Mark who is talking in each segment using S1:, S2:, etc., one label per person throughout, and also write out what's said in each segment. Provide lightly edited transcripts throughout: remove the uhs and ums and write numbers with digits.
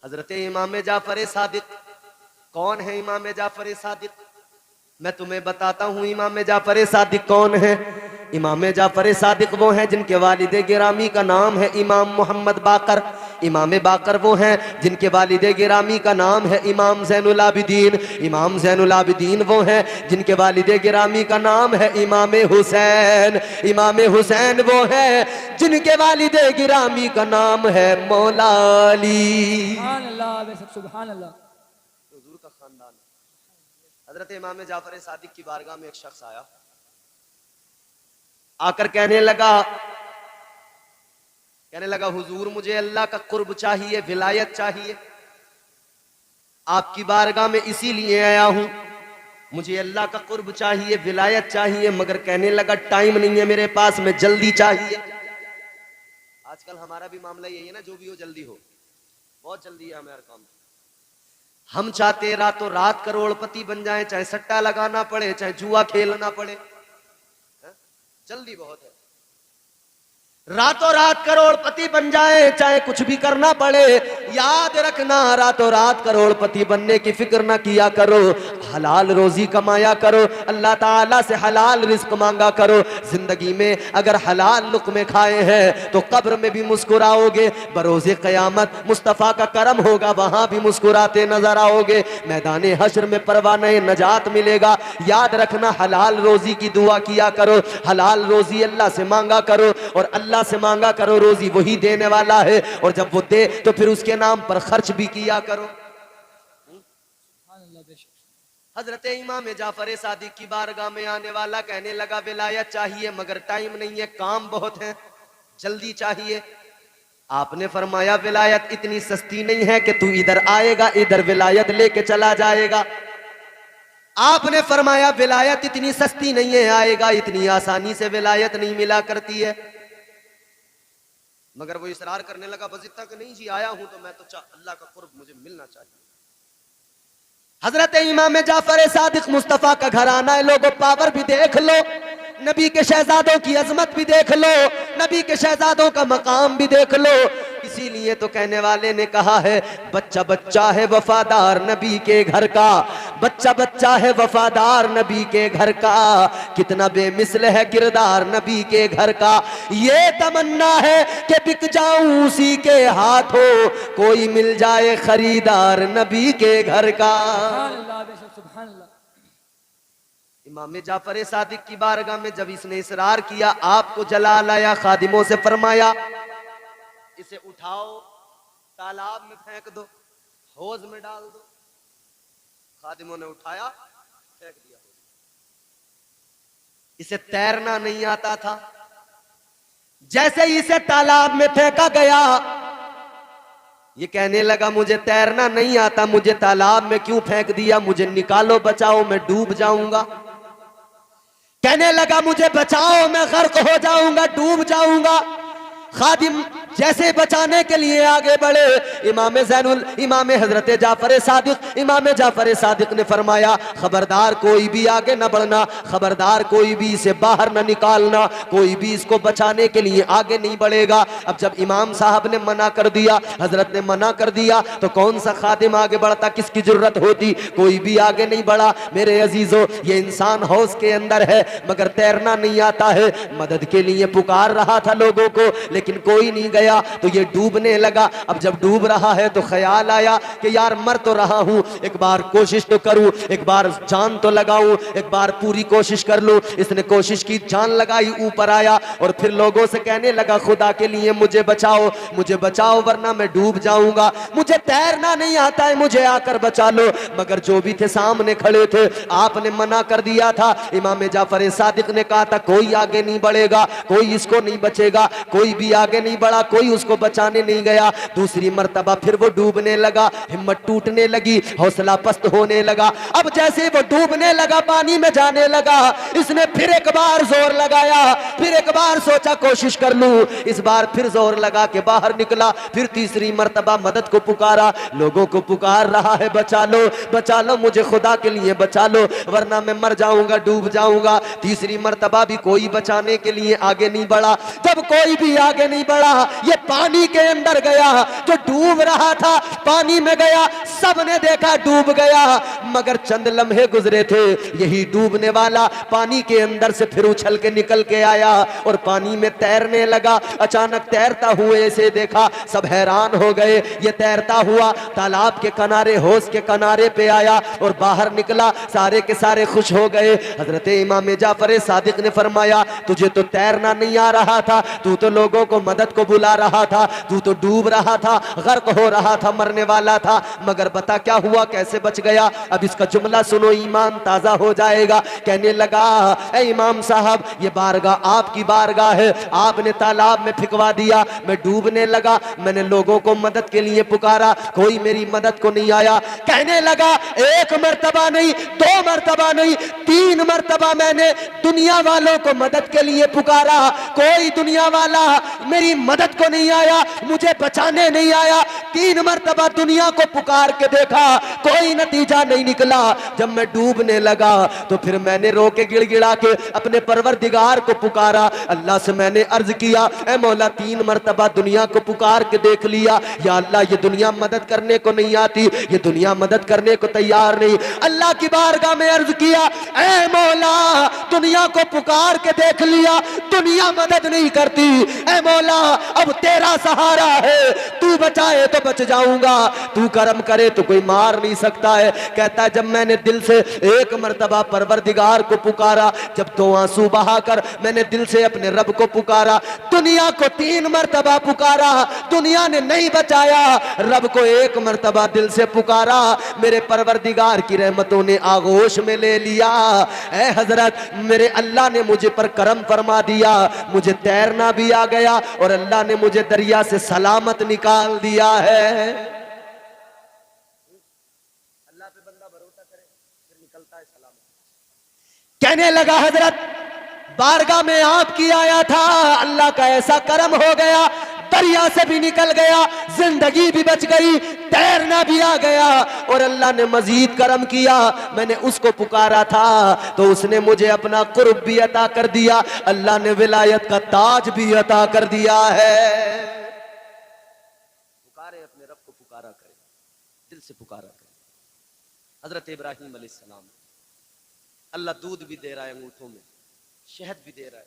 S1: हजरत इमाम जाफर सादिक। कौन है इमाम जाफर सादिक? मैं तुम्हें बताता हूँ इमाम जाफर सादिक कौन है। इमाम जाफर सादिक वो हैं जिनके वालिद गिरामी का नाम है इमाम मोहम्मद बाकर। इमाम बाकर वो हैं जिनके वालिद गिरामी का नाम है इमाम ज़ैनुल आबिदीन। इमाम ज़ैनुल आबिदीन वो हैं जिनके वालिद गिरामी का नाम है इमाम हुसैन। इमाम हुसैन वो हैं जिनके वालिद गिरामी का नाम है मौला अली।
S2: सुभान अल्लाह, सुभान अल्लाह।
S1: हुजूर का खानदान। हजरत इमाम जाफर सादिक की बारगाह में एक शख्स आया, आकर कहने लगा हुजूर मुझे अल्लाह का कुर्ब चाहिए, विलायत चाहिए। आपकी बारगाह में इसीलिए आया हूं, मुझे अल्लाह का कुर्ब चाहिए, विलायत चाहिए। मगर कहने लगा टाइम नहीं है मेरे पास में, जल्दी चाहिए। आजकल हमारा भी मामला यही है ना, जो भी हो जल्दी हो, बहुत जल्दी है हमें हर काम। हम चाहते रातों रात करोड़पति बन जाए, चाहे सट्टा लगाना पड़े, चाहे जुआ खेलना पड़े, जल्दी बहुत है। रातों रात करोड़पति बन जाए, चाहे कुछ भी करना पड़े। याद रखना, रातों रात करोड़पति बनने की फिक्र ना किया करो, हलाल रोजी कमाया करो, अल्लाह ताला से हलाल रिस्क मांगा करो। जिंदगी में अगर हलाल लुक़्मे खाए हैं तो कब्र में भी मुस्कुराओगे, बरोज़े क़यामत मुस्तफ़ा का करम होगा, वहां भी मुस्कुराते नजर आओगे। मैदान हश्र में परवाने नजात मिलेगा। याद रखना, हलाल रोजी की दुआ किया करो, हलाल रोजी अल्लाह से मांगा करो, और अल्लाह से मांगा करो, रोजी वही देने वाला है, और जब वो दे तो फिर उसके नाम पर खर्च भी किया करो। हजरत इमाम जाफर सादिक की बारगाह में आने वाला कहने लगा विलायत चाहिए, मगर टाइम नहीं है, काम बहुत है, जल्दी चाहिए। आपने फरमाया विलायत इतनी सस्ती नहीं है कि तू इधर आएगा इधर विलायत लेके चला जाएगा। आपने फरमाया विलायत इतनी सस्ती नहीं है, आएगा इतनी आसानी से विलायत नहीं मिला करती है। मगर वो इसरार करने लगा, बस इतना कि नहीं जी आया हूं तो मैं तो अल्लाह का कुर्ब मुझे मिलना चाहिए। हजरत इमाम जाफर सादिक मुस्तफा का घराना है, लोगों पावर भी देख लो, नबी के शहजादों की अजमत भी देख लो, नबी के शहजादों का मकाम भी देख लो। इसीलिए तो कहने वाले ने कहा है, बच्चा बच्चा है वफादार नबी के घर का, बच्चा बच्चा है वफादार नबी के घर का, कितना बेमिसल है किरदार नबी के घर का। ये तमन्ना है कि बिक जाऊं उसी के हाथों, कोई मिल जाए खरीदार नबी के घर का।
S2: सुभान अल्लाह।
S1: इमाम जाफर सादिक की बारगाह में जब इसने इसरार किया, आपको जलाल आया, खादिमों से फरमाया इसे उठाओ, तालाब में फेंक दो, हौज में डाल दो। खादिमों ने उठाया, फेंक दिया। इसे तैरना नहीं आता था। जैसे ही इसे तालाब में फेंका गया, ये कहने लगा मुझे तैरना नहीं आता, मुझे तालाब में क्यों फेंक दिया, मुझे निकालो, बचाओ, मैं डूब जाऊंगा। कहने लगा मुझे बचाओ, मैं गर्क हो जाऊंगा, डूब जाऊंगा। खादिम जैसे बचाने के लिए आगे बढ़े, इमाम हजरत जाफर सादिक ने फरमाया खबरदार कोई भी आगे न बढ़ना, खबरदार कोई भी इसे बाहर न निकालना, कोई भी इसको बचाने के लिए आगे नहीं बढ़ेगा। अब जब इमाम साहब ने मना कर दिया, हजरत ने मना कर दिया, तो कौन सा खादिम आगे बढ़ता, किसकी जरूरत होती, कोई भी आगे नहीं बढ़ा। मेरे अजीजों, ये इंसान हौज के अंदर है मगर तैरना नहीं आता है, मदद के लिए पुकार रहा था लोगों को, लेकिन कोई नहीं गया, तो ये डूबने लगा। अब जब डूब रहा है तो ख्याल आया कि यार मर तो रहा हूं, एक बार कोशिश तो करूं, एक बार जान तो लगाऊं, एक बार पूरी कोशिश कर लूं। इसने कोशिश की, जान लगाई, ऊपर आया और फिर लोगों से कहने लगा खुदा के लिए मुझे बचाओ, मुझे बचाओ वरना मैं डूब जाऊंगा, मुझे तैरना नहीं आता है, मुझे आकर बचा लो। मगर जो भी थे सामने खड़े थे, आपने मना कर दिया था। इमाम जाफर सादिक ने कहा था कोई आगे नहीं बढ़ेगा, कोई इसको नहीं बचेगा, कोई भी आगे नहीं बढ़ा, कोई उसको बचाने नहीं गया। दूसरी मर्तबा फिर वो डूबने लगा, हिम्मत टूटने लगी, हौसला पस्त होने लगा। अब जैसे वो डूबने लगा, पानी में जाने लगा, इसने फिर एक बार जोर लगाया, फिर एक बार सोचा कोशिश कर लूं, इस बार फिर जोर लगा के बाहर निकला। फिर तीसरी मर्तबा मदद को पुकारा, लोगों को पुकार रहा है बचा लो, मुझे खुदा के लिए बचा लो वरना मैं मर जाऊंगा, डूब जाऊंगा। तीसरी मर्तबा भी कोई बचाने के लिए आगे नहीं बढ़ा। जब कोई भी आगे नहीं बढ़ा, ये पानी के अंदर गया, जो डूब रहा था पानी में गया, सबने देखा डूब गया, मगर चंद लम्हे गुजरे थे, यही डूबने वाला पानी के अंदर से फिर उछल के निकल के आया और पानी में तैरने लगा। अचानक तैरता हुए से देखा, सब हैरान हो गए। ये तैरता हुआ तालाब के किनारे, हौज के किनारे पे आया और बाहर निकला, सारे के सारे खुश हो गए। हजरत इमाम जाफर सादिक ने फरमाया, तुझे तो तैरना नहीं आ रहा था, तू तो लोगों को मदद को बुला रहा था, तू तो डूब रहा था, गर्क हो रहा था, मरने वाला था, मगर बता क्या हुआ, कैसे बच गया। अब इसका जुमला सुनो, ईमान ताजा हो जाएगा। कहने लगा, ए इमाम साहब, ये बारगाह आपकी बारगाह है, आपने तालाब में फिकवा दिया, मैं डूबने लगा, मैंने लोगों को मदद के लिए पुकारा, कोई मेरी मदद को नहीं आया। कहने लगा, एक मर्तबा नहीं, दो मर्तबा नहीं, 3 मर्तबा मैंने दुनिया वालों को मदद के लिए पुकारा, कोई दुनिया वाला मेरी मदद को नहीं आया, मुझे बचाने नहीं आया। 3 मर्तबा दुनिया को पुकार के देखा, कोई नतीजा नहीं निकला। जब मैं डूबने लगा तो फिर मैंने रो के गिड़गिड़ा के अपने परवरदिगार को पुकारा, अल्लाह से मैंने अर्ज किया, ए मौला 3 मर्तबा दुनिया को पुकार के देख लिया, या अल्लाह ये दुनिया मदद करने को नहीं आती, ये दुनिया मदद करने को तैयार नहीं। अल्लाह की बारगाह में अर्ज किया, ए मौला दुनिया को पुकार के देख लिया, दुनिया मदद नहीं करती, ए मौला अब तेरा सहारा है, तू बचाए तो बच जाऊंगा, तू करम करे तो कोई मार नहीं सकता है। कहता है, जब मैंने दिल से एक मर्तबा परवरदिगार को पुकारा, जब 2 आंसू बहाकर मैंने दिल से अपने रब को पुकारा, दुनिया को 3 मर्तबा पुकारा, दुनिया ने नहीं बचाया, रब को 1 मर्तबा दिल से पुकारा, मेरे परवरदिगार की रहमतों ने आगोश में ले लिया। ऐ हजरत, मेरे अल्लाह ने मुझे पर करम फरमा दिया, मुझे तैरना भी आ गया और अल्लाह ने मुझे दरिया से सलामत निकाल दिया है। अल्लाह पे बंदा भरोसा करे फिर निकलता है सलामत। कहने लगा, हजरत बारगाह में आपकी आया था, अल्लाह का ऐसा करम हो गया, दरिया से भी निकल गया, जिंदगी भी बच गई, तैरना भी आ गया और अल्लाह ने मजीद करम किया। मैंने उसको पुकारा था तो उसने मुझे अपना कुर्ब भी अता कर दिया, अल्लाह ने विलायत का ताज भी अता कर दिया है। पुकारे अपने रब को, पुकारा करे, दिल से पुकारा करे। हजरत इब्राहिम अलैहिस्सलाम, अल्लाह दूध भी दे रहा है अंगूठों में, शहद भी दे रहा है,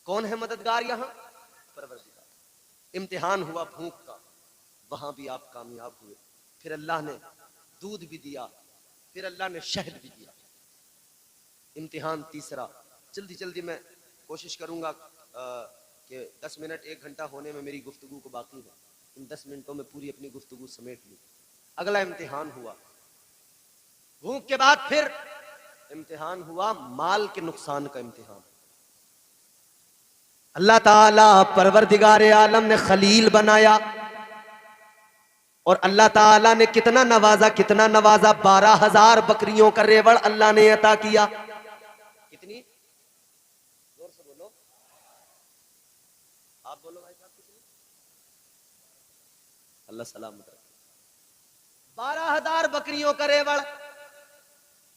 S1: कौन है मददगार यहाँ? परवरदिगार। इम्तिहान हुआ भूख का, वहां भी आप कामयाब हुए, फिर अल्लाह ने दूध भी दिया, फिर अल्लाह ने शहद भी दिया। इम्तिहान तीसरा, जल्दी जल्दी मैं कोशिश करूंगा कि 10 मिनट 1 घंटा होने में मेरी गुफ्तगू को बाकी है, इन 10 मिनटों में पूरी अपनी गुफ्तगू समेट लूं। अगला इम्तिहान हुआ भूख के बाद, फिर इम्तिहान हुआ माल के नुकसान का इम्तिहान। अल्लाह ताला परवरदिगार आलम ने खलील बनाया और अल्लाह ताला ने कितना नवाजा, कितना नवाजा, 12,000 बकरियों का रेवड़ अल्लाह ने अता किया। कितनी? जोर से बोलो, आप बोलो भाई साहब, कितनी? अल्लाह सलामत रखे। 12,000 बकरियों का रेवड़,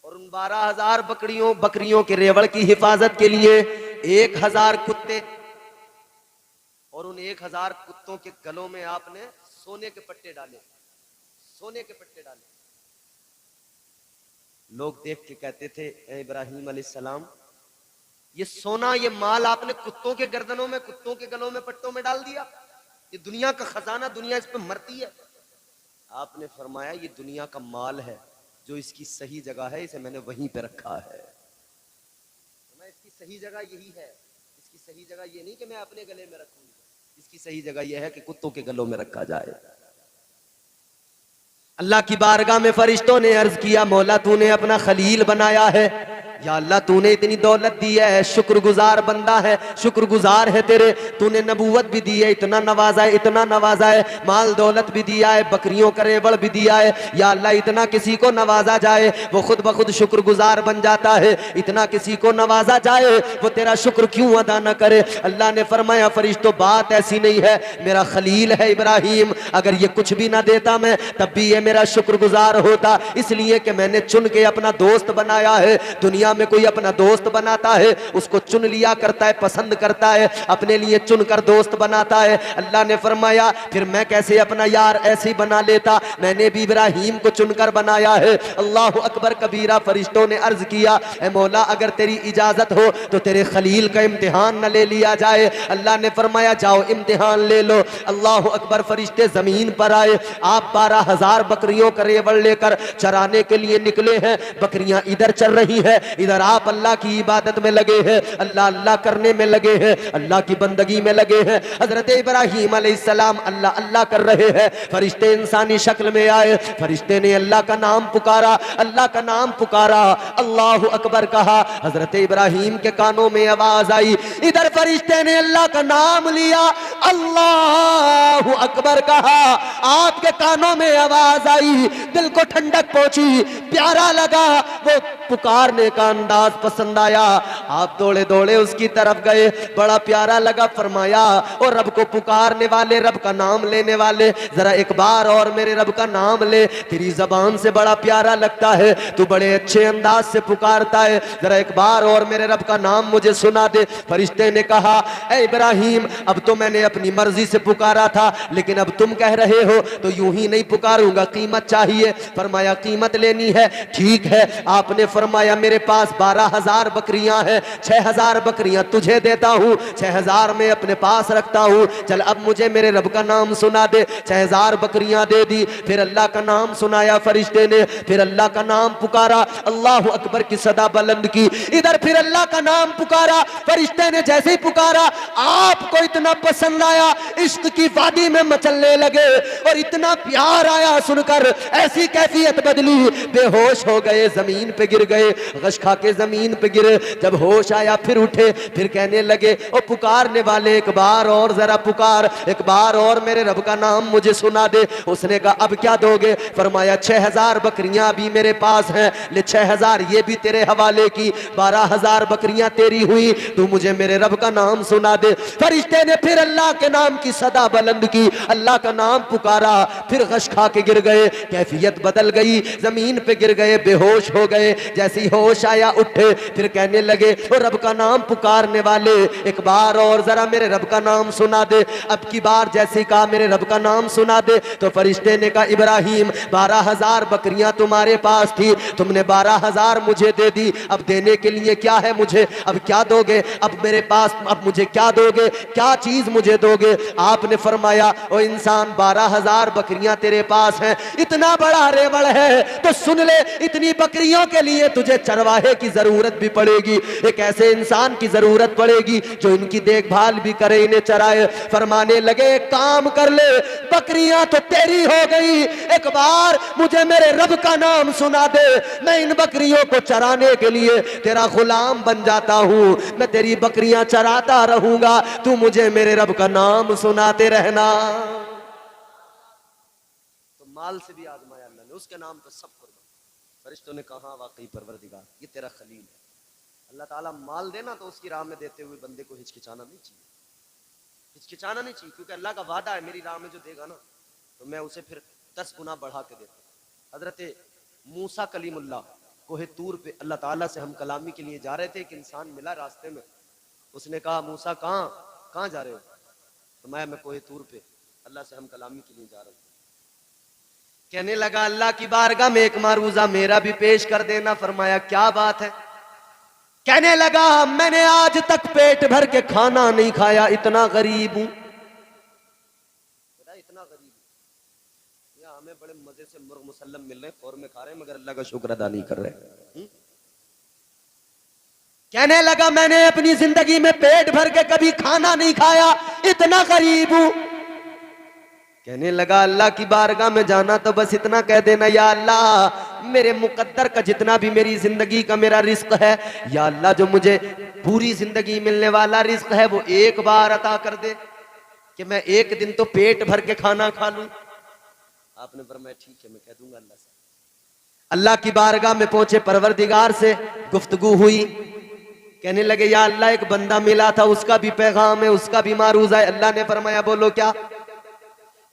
S1: और उन 12,000 बकरियों के रेवड़ की हिफाजत के लिए 1,000 कुत्ते, और उन 1,000 कुत्तों के गलों में आपने सोने के पट्टे डाले, सोने के पट्टे डाले। लोग देख के कहते थे, ए इब्राहिम अलैहिस्सलाम, ये सोना, ये माल आपने कुत्तों के गर्दनों में, कुत्तों के गलों में, पट्टों में डाल दिया, ये दुनिया का खजाना, दुनिया इस पे मरती है। आपने फरमाया, ये दुनिया का माल है, जो इसकी सही जगह है, इसे मैंने वहीं पे रखा है। मैं इसकी सही जगह यही है, इसकी सही जगह ये नहीं कि मैं अपने गले में रखूंगा, इसकी सही जगह यह है कि कुत्तों के गलों में रखा जाए। अल्लाह की बारगाह में फरिश्तों ने अर्ज किया, मौला तूने अपना खलील बनाया है, या अल्लाह तूने इतनी दौलत दी है, शुक्रगुजार बंदा है, शुक्रगुजार है तेरे, तूने नबूवत भी दी है, इतना नवाजा है, इतना नवाजा है, माल दौलत भी दिया है, बकरियों का रेवड़ भी दिया है, या अल्लाह इतना किसी को नवाजा जाए वो खुद ब खुद शुक्रगुजार बन जाता है, इतना किसी को नवाजा जाए वो तेरा शुक्र क्यों अदा न करे। अल्लाह ने फरमाया, फरिश्तों बात ऐसी नहीं है, मेरा खलील है इब्राहिम, अगर ये कुछ भी ना देता मैं तब भी ये मेरा शुक्रगुजार होता, इसलिए कि मैंने चुन के अपना दोस्त बनाया है, दुनिया दुनिया में कोई अपना दोस्त बनाता है उसको चुन लिया करता है, पसंद करता है, अपने लिए चुनकर दोस्त बनाता है। अल्लाह ने फरमाया फिर मैं कैसे अपना यार ऐसे ही बना लेता, मैंने भी इब्राहीम को चुनकर बनाया है। अल्लाह अकबर कबीरा। फरिश्तों ने अर्ज किया ए मौला अगर तेरी इजाजत हो तो तेरे खलील का इम्तिहान न ले लिया जाए। अल्लाह ने फरमाया जाओ इम्तिहान ले लो। अल्लाह अकबर। फरिश्ते जमीन पर आए। आप 12,000 बकरियों का रेवड़ लेकर चराने के लिए निकले हैं। बकरियां इधर चल रही है, इधर आप अल्लाह की इबादत में लगे हैं, अल्लाह अल्लाह करने में लगे हैं, अल्लाह की बंदगी में लगे हैं। हजरत इब्राहीम अलैहिस्सलाम अल्लाह अल्लाह कर रहे हैं। फरिश्ते इंसानी शक्ल में आए। फरिश्ते ने अल्लाह का नाम पुकारा, अल्लाह का नाम पुकारा, अल्लाह अकबर कहा। हजरत इब्राहीम के कानों में आवाज आई। इधर फरिश्ते ने अल्लाह का नाम लिया, अल्लाह अकबर कहा। आपके कानों में आवाज आई, दिल को ठंडक पहुंची, प्यारा लगा, वो पुकारने का अंदाज पसंद आया। आप दौड़े दौड़े उसकी तरफ गए, बड़ा प्यारा लगा। फरमाया और रब को पुकारने वाले, रब का नाम लेने वाले, जरा एक बार और मेरे रब का नाम ले, तेरी जबान से बड़ा प्यारा लगता है, तू बड़े अच्छे अंदाज से पुकारता है, जरा एक बार और मेरे रब का नाम मुझे सुना दे। फरिश्ते ने कहा ए इब्राहीम अब तो मैंने अपनी मर्जी से पुकारा था, लेकिन अब तुम कह रहे हो तो यूं ही नहीं पुकारूंगा, कीमत चाहिए। फरमाया कीमत लेनी है, ठीक है। आपने फरमाया मेरे पास 12,000 बकरियां हैं, 6,000 बकरियां तुझे देता हूं, 6,000 में अपने पास रखता हूं, चल अब मुझे मेरे रब का नाम सुना दे। 6,000 बकरियां दे दी। फिर अल्लाह का नाम सुनाया फरिश्ते ने, फिर अल्लाह का नाम पुकारा, अल्लाह अकबर की सदा बुलंद की। इधर फिर अल्लाह का नाम पुकारा। फरिश्ते ने जैसे ही पुकारा आपको इतना पसंद आया, इश्क की वादी में मचलने लगे और इतना प्यार आया सुनकर, ऐसी कैफियत बदली, बेहोश हो गए, जमीन पे गिर गए, गश खा के जमीन पे गिरे। जब होश आया फिर उठे, फिर कहने लगे ओ पुकारने वाले एक बार और जरा पुकार, एक बार और मेरे रब का नाम मुझे सुना दे। उसने कहा अब क्या दोगे? फरमाया 6,000 बकरियां अभी मेरे पास हैं, ले 6,000 ये भी तेरे हवाले की, 12,000 बकरियां तेरी हुई, तू मुझे मेरे रब का नाम सुना दे। फरिश्ते ने फिर अल्लाह के नाम की सदा बुलंद की, अल्लाह का नाम पुकारा, फिर गश खा के गिर गए, कैफियत बदल गई, जमीन पे गिर गए, बेहोश हो गए। जैसी होश आया उठे, फिर कहने लगे ओ रब का नाम पुकारने वाले एक बार और जरा मेरे रब का नाम सुना दे। अब की बार जैसे कहा मेरे रब का नाम सुना दे, तो फरिश्ते ने कहा इब्राहीम 12,000 बकरियां तुम्हारे पास थी, तुमने 12,000 मुझे दे दी, अब देने के लिए क्या है मुझे? अब क्या दोगे? अब मेरे पास अब मुझे क्या दोगे? क्या चीज मुझे दोगे? आपने फरमाया ओ इंसान 12,000 बकरियां तेरे पास हैं, इतना बड़ा रेवड़ है तो सुन ले, इतनी बकरियों के लिए तुझे चरवाहे की जरूरत भी पड़ेगी, एक ऐसे इंसान की जरूरत पड़ेगी जो इनकी देखभाल भी करे, इन्हें चराए। फरमाने लगे काम कर ले, बकरियां तो तेरी हो गई, एक बार मुझे मेरे रब का नाम सुना दे, मैं इन बकरियों को चराने के लिए तेरा गुलाम बन जाता हूं, मैं तेरी बकरियां चराता रहूंगा, तू मुझे मेरे रब का नाम सुनाते रहना। तो माल से भी आजमाया अल्लाह ने, उसके नाम पे सब कुर्बान। फरिश्तों ने कहा वाकई परवरदिगार ये तेरा खलील है। अल्लाह ताला माल देना तो उसकी राह में देते हुए बंदे को हिचकिचाना नहीं चाहिए, हिचकिचाना नहीं चाहिए, क्योंकि अल्लाह का वादा है मेरी राह में जो देगा ना तो मैं उसे फिर 10 गुना बढ़ा के देता हूं। हजरत मूसा कलीमुल्लाह कोहे तूर पे अल्लाह ताला से हम कलामी के लिए जा रहे थे, एक इंसान मिला रास्ते में, उसने कहा मूसा कहाँ जा रहे हो? तो मैं कोहे तूर पे अल्लाह से हम कलामी के लिए जा रहा हूँ। कहने लगा अल्लाह की बारगाह में एक मारूजा मेरा भी पेश कर देना। फरमाया क्या बात है? कहने लगा मैंने आज तक पेट भर के खाना नहीं खाया, इतना गरीब हूं, इतना गरीब हूं। या हमें बड़े मजे से मुर्ग मुसल्लम मिल रहे, फौर में खा रहे, मगर अल्लाह का शुक्र अदा नहीं कर रहे। कहने लगा मैंने अपनी जिंदगी में पेट भर के कभी खाना नहीं खाया, इतना गरीब हूं। कहने लगा अल्लाह की बारगाह में जाना तो बस इतना कह देना या अल्लाह मेरे मुकद्दर का जितना भी मेरी जिंदगी का मेरा रिस्क है, या अल्लाह जो मुझे पूरी जिंदगी मिलने वाला रिस्क है वो एक बार अता कर दे कि मैं एक दिन तो पेट भर के खाना खा लूं। आपने फरमाया ठीक है मैं कह दूंगा अल्लाह से। अल्लाह की बारगाह में पहुंचे, परवरदिगार से गुफ्तगू हुई। कहने लगे या अल्लाह एक बंदा मिला था, उसका भी पैगाम है, उसका भी मारूजा है। अल्लाह ने फरमाया बोलो क्या?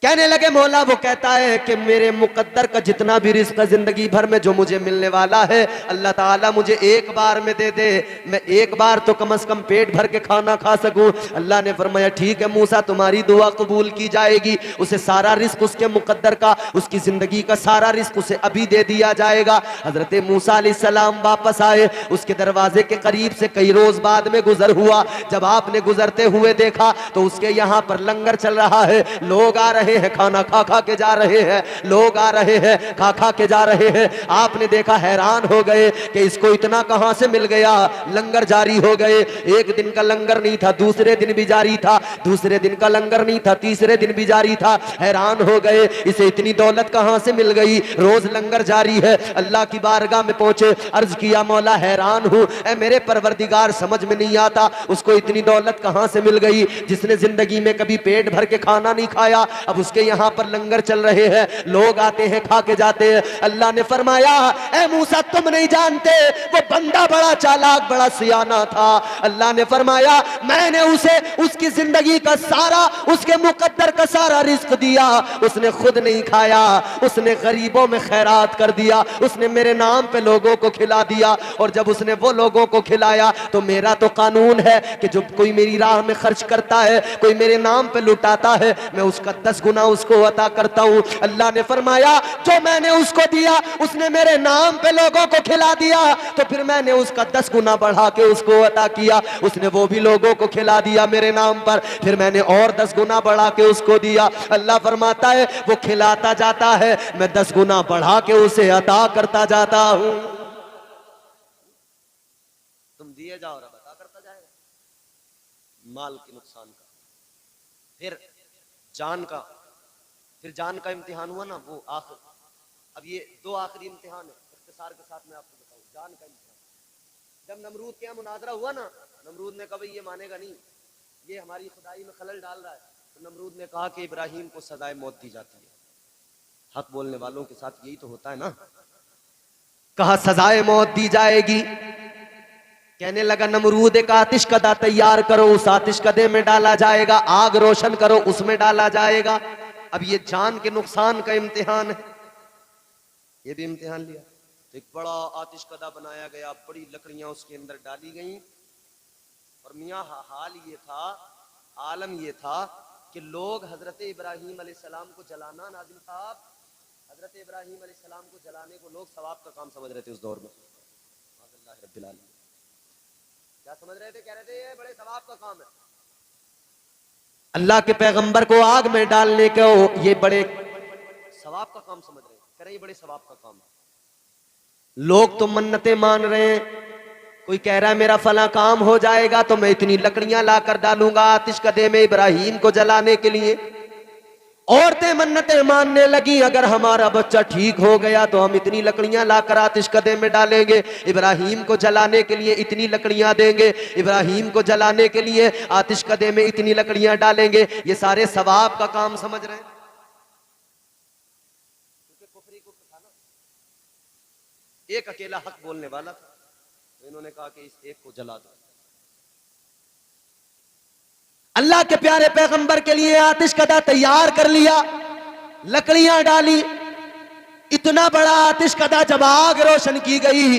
S1: कहने लगे मौला, वो कहता है कि मेरे मुकद्दर का जितना भी रिस्क जिंदगी भर में जो मुझे मिलने वाला है, अल्लाह ताला मुझे एक बार में दे दे, मैं एक बार तो कम से कम पेट भर के खाना खा सकूं। अल्लाह ने फरमाया ठीक है मूसा, तुम्हारी दुआ कबूल की जाएगी। उसे सारा रिस्क उसके मुकद्दर का, उसकी जिंदगी का सारा रिस्क उसे अभी दे दिया जाएगा। हजरत मूसा अलैहिस्सलाम वापस आए, उसके दरवाजे के करीब से कई रोज बाद में गुजर हुआ। जब आपने गुजरते हुए देखा तो उसके यहाँ पर लंगर चल रहा है, लोग आ रहे हैं, खाना खा खा के जा रहे हैं, लोग आ रहे हैं, खा खा के जा रहे हैं। आपने देखा, हैरान हो गए कि इसको इतना कहां से मिल गया। लंगर जारी हो गए, एक दिन का लंगर नहीं था, दूसरे दिन भी जारी था, दूसरे दिन का लंगर नहीं था, तीसरे दिन भी जारी था। हैरान हो गए, इसे इतनी दौलत कहां से मिल गई, रोज लंगर जारी है। अल्लाह की बारगाह में पहुंचे, अर्ज किया मौला हैरान हूं, ऐ मेरे परवरदिगार, समझ में नहीं आता उसको इतनी दौलत कहां से मिल गई, जिसने जिंदगी में कभी पेट भर के खाना नहीं खाया, अब उसके यहाँ पर लंगर चल रहे हैं, लोग आते हैं, खा के जाते हैं। अल्लाह ने फरमाया, ऐ मूसा तुम नहीं जानते, वो बंदा बड़ा चालाक, बड़ा सियाना था। अल्लाह ने फरमाया, मैंने उसे उसकी जिंदगी का सारा, उसके मुकद्दर का सारा रिस्क दिया, उसने खुद नहीं खाया, उसने गरीबों में खैरात कर दिया, उसने मेरे नाम पे लोगों को खिला दिया। और जब उसने वो लोगों को खिलाया तो मेरा तो कानून है कि जो कोई मेरी राह में खर्च करता है, कोई मेरे नाम पे लुटाता है, मैं उसका 10 गुना उसको अता करता हूं। अल्लाह ने फरमाया, जो मैंने उसको दिया, उसने मेरे नाम पे लोगों को खिला दिया, तो फिर मैंने उसका 10 गुना बढ़ा के उसको अता किया। उसने वो भी लोगों को खिला दिया मेरे नाम पर, फिर मैंने और 10 गुना बढ़ा के उसको दिया। अल्लाह फरमाता है, वो खिलाता जाता है, मैं 10 गुना बढ़ा के उसे अता करता जाता हूं। तुम दिए जाओ, रब अता करता जाएगा। माल के नुकसान का, फिर जान का, फिर जान का इम्तिहान हुआ ना, वो आखिर, अब ये 2 आखिरी इम्तिहान है, इख्तिसार के साथ मैं आपको बताऊं। जान का इम्तिहान, जब नमरूद के यहाँ मुनाजरा हुआ ना, नमरूद ने कहा ये मानेगा नहीं, ये हमारी खुदाई में खलल डाल रहा है, तो नमरूद ने कहा कि इब्राहिम को सजाए मौत दी जाती है। हक बोलने वालों के साथ यही तो होता है ना। कहा सजाए मौत दी जाएगी। कहने लगा नमरूद, एक आतिश कदा तैयार करो, उस आतिश कदे में डाला जाएगा, आग रोशन करो, उसमें डाला जाएगा। अब ये जान के नुकसान का इम्तिहान है, ये भी इम्तिहान लिया। तो एक बड़ा आतिश कदा बनाया गया, बड़ी लकड़ियां उसके अंदर डाली गई, और मियाँ हाल ये था, आलम ये था कि लोग हजरत इब्राहिम अलैहिस्सलाम को जलाना, नाज़िम साहब, हजरत इब्राहिम अलैहिस्सलाम को जलाने को लोग सवाब का काम समझ रहे थे उस दौर में। रब्बिल आलमीन क्या समझ रहे थे, कह रहे थे ये बड़े सवाब का काम है। अल्लाह के पैगंबर को आग में डालने को ये बड़े सवाब का काम समझ रहे हैं, कह रहे ये बड़े सवाब का काम है। लोग तो मन्नतें मान रहे हैं, कोई कह रहा है मेरा फला काम हो जाएगा तो मैं इतनी लकड़ियां लाकर डालूंगा आतिश कदे में इब्राहिम को जलाने के लिए। औरतें मन्नतें मानने लगी, अगर हमारा बच्चा ठीक हो गया तो हम इतनी लकड़ियां लाकर आतिश कदे में डालेंगे, इब्राहिम को जलाने के लिए इतनी लकड़ियां देंगे, इब्राहिम को जलाने के लिए आतिश कदे में इतनी लकड़ियां डालेंगे। ये सारे सवाब का काम समझ रहे हैं। एक अकेला हक बोलने वाला था, तो इन्होंने कहा कि इस एक को जला दो। अल्लाह के प्यारे पैगंबर के लिए आतिश कदा तैयार कर लिया, लकड़ियां डाली, इतना बड़ा आतिश कदा जब आग रोशन की गई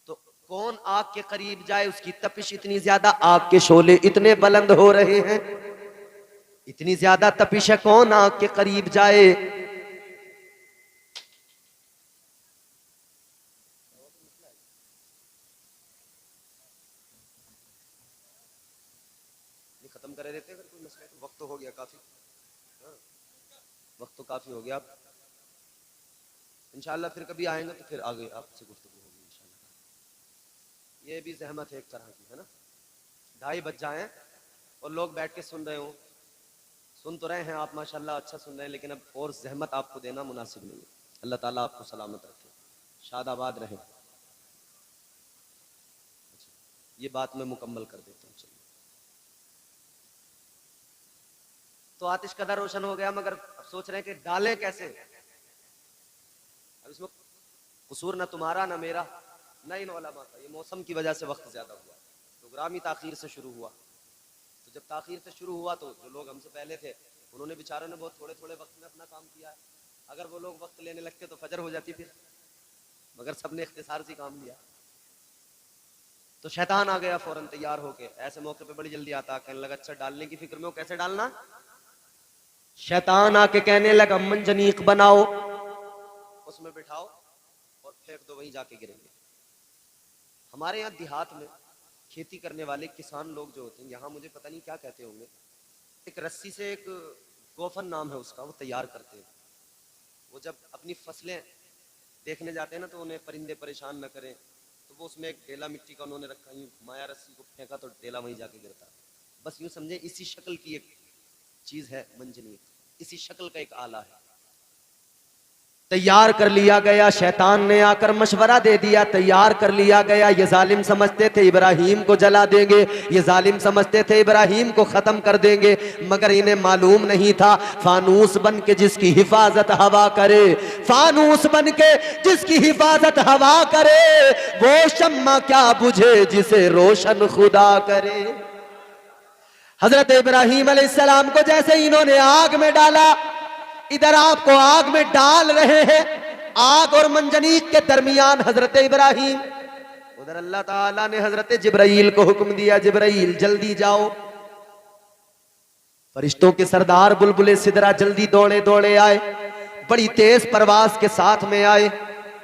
S1: तो कौन आग के करीब जाए, उसकी तपिश इतनी ज्यादा, आग के शोले इतने बुलंद हो रहे हैं, इतनी ज्यादा तपिश है, कौन आग के करीब जाए। खत्म कर देते अगर कोई मसला, वक्त तो हो गया काफी, वक्त तो काफी हो गया। आप इंशाल्लाह फिर कभी आएंगे तो फिर आगे आपसे गुफ्तगू होगी इंशाल्लाह। ये भी जहमत है एक तरह की, है ना। 2:30 बज जाए और लोग बैठ के सुन रहे हो, सुन तो रहे हैं आप माशाल्लाह, अच्छा सुन रहे हैं, लेकिन अब और जहमत आपको देना मुनासिब नहीं है। अल्लाह ताला आपको सलामत रखे, शादाबाद रहे। ये बात मैं मुकम्मल कर देता हूँ। चलिए, तो आतिश कदा रोशन हो गया, मगर सोच रहे हैं कि डालें कैसे। अब इसमें कसूर ना तुम्हारा ना मेरा ना इन उलमा का, ये मौसम की वजह से वक्त ज्यादा हुआ, प्रोग्राम ही ताखीर से शुरू हुआ। तो जब ताखीर से शुरू हुआ तो जो लोग हमसे पहले थे उन्होंने बेचारों ने बहुत थोड़े थोड़े वक्त में अपना काम किया है। अगर वो लोग वक्त लेने लगते तो फजर हो जाती फिर, मगर सबने इख्तिसार से काम लिया। तो शैतान आ गया फौरन तैयार होके, ऐसे मौके पे बड़ी जल्दी आता, कहने लगा अच्छा डालने की फिक्र में हो, कैसे डालना। शैतान आके कहने लगा मंजनीक बनाओ, उसमें बिठाओ और फेंक दो, वहीं जाके गिरेंगे। हमारे यहाँ देहात में खेती करने वाले किसान लोग जो होते हैं, यहाँ मुझे पता नहीं क्या कहते होंगे, एक रस्सी से एक गोफन नाम है उसका, वो तैयार करते हैं। वो जब अपनी फसलें देखने जाते हैं ना, तो उन्हें परिंदे परेशान न करें, तो वो उसमें एक डेला मिट्टी का उन्होंने रखा, यूं घुमाया, रस्सी को फेंका तो डेला वहीं जाके गिरता। बस यूं समझे इसी शक्ल की एक चीज है मंजनीक, इसी शक्ल का एक आला है। तैयार कर लिया गया, शैतान ने आकर मशवरा दे दिया, तैयार कर लिया गया। ये जालिम समझते थे इब्राहिम को जला देंगे, ये जालिम समझते थे इब्राहिम को खत्म कर देंगे, मगर इन्हें मालूम नहीं था फानूस बन के जिसकी हिफाजत हवा करे, फानूस बन के जिसकी हिफाजत हवा करे, वो शम्मा क्या बुझे जिसे रोशन खुदा करे। हजरत इब्राहिम अलैहिस्सलाम को जैसे इन्होंने आग में डाला, इधर आपको आग में डाल रहे हैं, आग और मंजनीक के दरमियान हजरत इब्राहिम, उधर अल्लाह ताला ने हजरत जिब्राइल को हुक्म दिया, जिब्राइल जल्दी जाओ। फरिश्तों के सरदार बुलबुले सिदरा जल्दी दौड़े दौड़े आए, बड़ी तेज परवाज के साथ में आए।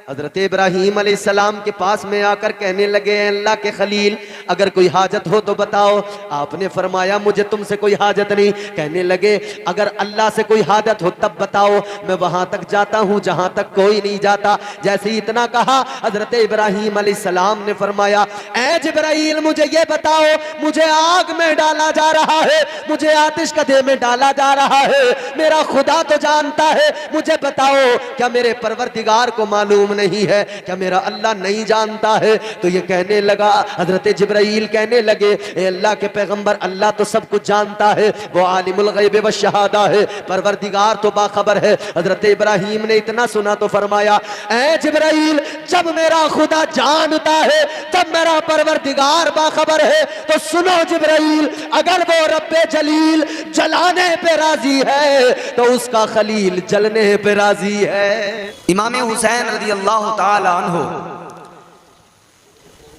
S1: हजरत इब्राहिम अलैहिस्सलाम के पास में आकर कहने लगे, अल्लाह के खलील अगर कोई हाजत हो तो बताओ। आपने फरमाया मुझे तुमसे कोई हाजत नहीं। कहने लगे अगर अल्लाह से कोई हाजत हो तब बताओ, मैं वहां तक जाता हूं जहां तक कोई नहीं जाता। जैसे ही इतना कहा, हजरत इब्राहिम अलैहिस्सलाम ने फरमाया, ऐ जिब्राइल मुझे ये बताओ, मुझे आग में डाला जा रहा है, मुझे आतिश कदे में डाला जा रहा है, मेरा खुदा तो जानता है, मुझे बताओ क्या मेरे परवरदिगार को मालूम नहीं है, क्या मेरा अल्लाह नहीं जानता है। तो ये कहने लगा, हजरत जिब्राइल कहने लगे, ए अल्लाह के पैगंबर अल्लाह तो सब कुछ जानता है, वो आलिमुल गैब व शहादा है, परवरदिगार तो बाखबर है। हजरत इब्राहिम ने इतना सुना तो फरमाया, ए जिब्राइल जब मेरा खुदा जानता है तब मेरा परवरदिगार बाखबर है। तो सुनो जिब्राइल, अगर वो रब्बे जलील जलाने पे राजी है तो उसका खलील जलने पे राजी है। इमाम हुसैन रज़ी अल्लाह ताला अन्हु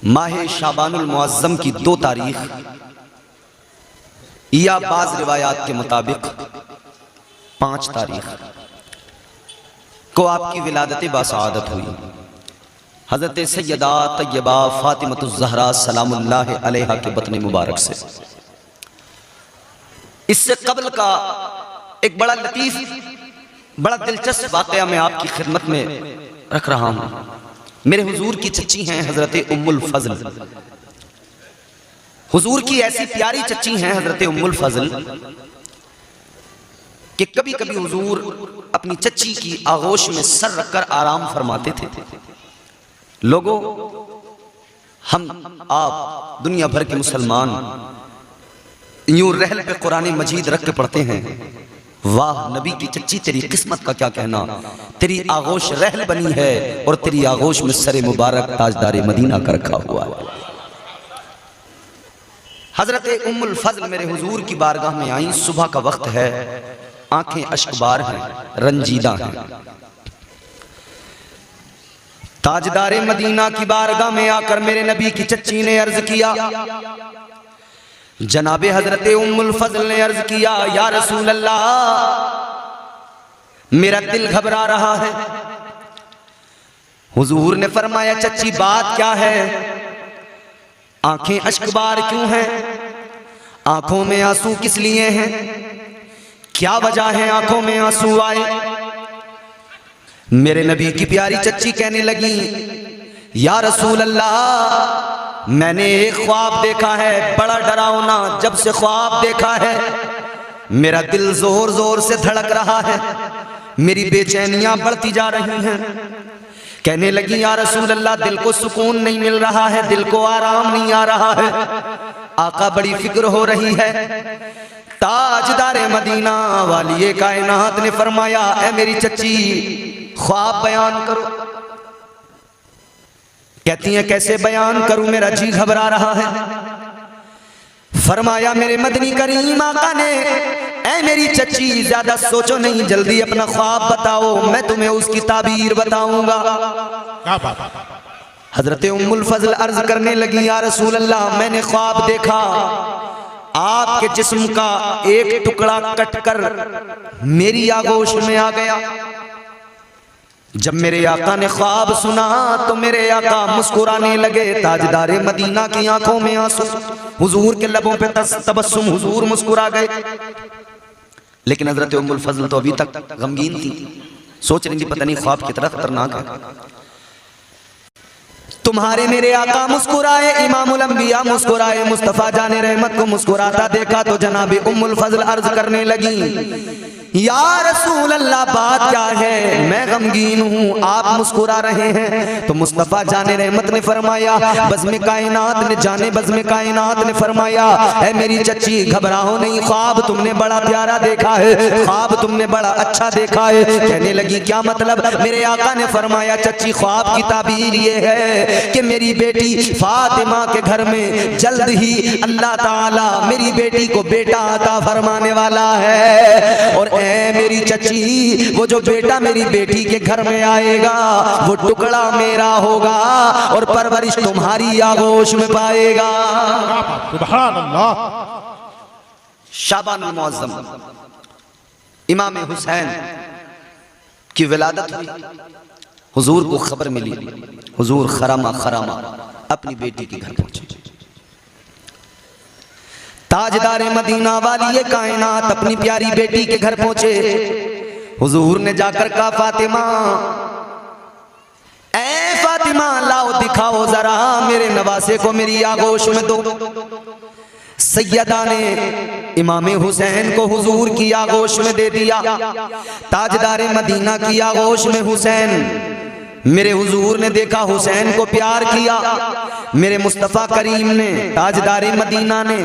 S1: माह शाबानुल मुअज्जम की 2 तारीख या बाज रिवायात के मुताबिक 5 तारीख को आपकी विलादत बासआदत हुई। हजरत सैयदा तैयबा फातिमतुज़ ज़हरा सलामुल्लाह अलैहा के बतन मुबारक से। इससे कबल का एक बड़ा लतीफ, बड़ा दिलचस्प वाकया मैं आपकी खिदमत में रख रहा हूं। मेरे हुजूर की चच्ची हैं हजरत उम्मुल फजल। हुजूर की ऐसी प्यारी चच्ची हैं हजरत उम्मुल फजल कि कभी कभी हुजूर अपनी चच्ची की आगोश में सर रखकर आराम फरमाते थे। लोगों, हम आप दुनिया भर के मुसलमान यूं रहल पे कुरान मजीद रख के पढ़ते हैं, वाह नबी की चच्ची तेरी किस्मत का क्या कहना, तेरी आगोश रहल बनी है और तेरी आगोश में सरे मुबारक ताजदार मदीना का रखा हुआ है। हजरत उम्मुल फजल मेरे हुजूर की बारगाह में आई, सुबह का वक्त है, आंखें अश्कबार हैं, रंजीदा हैं। ताजदार मदीना की बारगाह में आकर मेरे नबी की चच्ची ने अर्ज किया, जनाबे हजरत उम्मुल फजल ने अर्ज किया, या रसूल अल्लाह मेरा दिल घबरा रहा है। हुजूर ने फरमाया, चच्ची बात क्या है, आंखें अश्कबार क्यों हैं, आंखों में आंसू किस लिए हैं, क्या वजह है आंखों में आंसू आए। मेरे नबी की प्यारी चच्ची कहने लगी, या रसूल अल्लाह मैंने एक ख्वाब देखा है, बड़ा डरावना। जब से ख्वाब देखा है मेरा दिल जोर जोर से धड़क रहा है, मेरी बेचैनियां बढ़ती जा रही हैं। कहने लगी, या रसूल अल्लाह दिल को सुकून नहीं मिल रहा है, दिल को आराम नहीं आ रहा है, आका बड़ी फिक्र हो रही है। ताजदार मदीना वाली कायनात ने फरमाया, ऐ मेरी चच्ची ख्वाब बयान करो। कहती हैं कैसे बयान करूं, मेरा जी घबरा रहा है। फरमाया मेरे मदनी करीम आका ने, ऐ मेरी चच्ची ज्यादा सोचो नहीं, जल्दी अपना ख्वाब बताओ, मैं तुम्हें उसकी ताबीर बताऊंगा।
S3: क्या बात।
S1: हजरत उम्मुल फजल अर्ज करने लगी, या रसूल अल्लाह, मैंने ख्वाब देखा आपके जिस्म का एक टुकड़ा कटकर मेरी आगोश में आ गया। जब मेरे आका ने ख्वाब सुना तो मेरे आका मुस्कुराने लगे। ताजदारे मदीना की आंखों में आंसू, हुजूर के लबों पे तबस्सुम, हुजूर मुस्कुरा गए। लेकिन हजरत उम्मुल फजल तो अभी तक गमगीन थी, सोच रही थी पता नहीं ख्वाब कितना खतरनाक है। तुम्हारे मेरे आका मुस्कुराए, इमामुल अंबिया मुस्कुराए, मुस्तफा जाने रहमत को मुस्कुराता देखा तो जनाबे उम्मुल फजल अर्ज करने लगी, या रसूल अल्लाह बात क्या है, मैं गमगीन हूँ, आप मुस्कुरा रहे हैं। तो मुस्तफा जाने रहमत ने फरमाया, बज़्म कायनात ने, जाने बज़्म कायनात ने फरमाया, है मेरी चच्ची घबराओ नहीं, ख्वाब तुमने बड़ा प्यारा देखा है, ख्वाब तुमने बड़ा अच्छा देखा है। कहने लगी क्या मतलब? मेरे आका ने फरमाया, चच्ची ख्वाब की ताबीर ये है कि मेरी बेटी फातिमा के घर में जल्द ही अल्लाह ताला मेरी बेटी को बेटा अता फरमाने वाला है। और ऐ मेरी चच्ची, वो जो बेटा मेरी बेटी के घर में आएगा वो टुकड़ा मेरा होगा और परवरिश तुम्हारी आगोश में पाएगा।
S3: सुभान अल्लाह।
S1: शाबानुल मुअज़्ज़म इमाम हुसैन की विलादत हुई, हुजूर को खबर मिली, हुजूर खरामा खरामा अपनी बेटी के घर पहुंचे। ताजदारे मदीना वाली कायनात अपनी प्यारी बेटी के घर पहुंचे। हुजूर ने जाकर कहा, फातिमा, ऐ फातिमा, लाओ दिखाओ जरा मेरे नवासे को मेरी आगोश में दो। सैयदा ने इमाम हुसैन को हुजूर की आगोश में दे दिया। ताजदारे मदीना की आगोश में हुसैन, मेरे हुजूर ने देखा हुसैन को प्यार किया। मेरे मुस्तफ़ा करीम ने, ताजदारे मदीना ने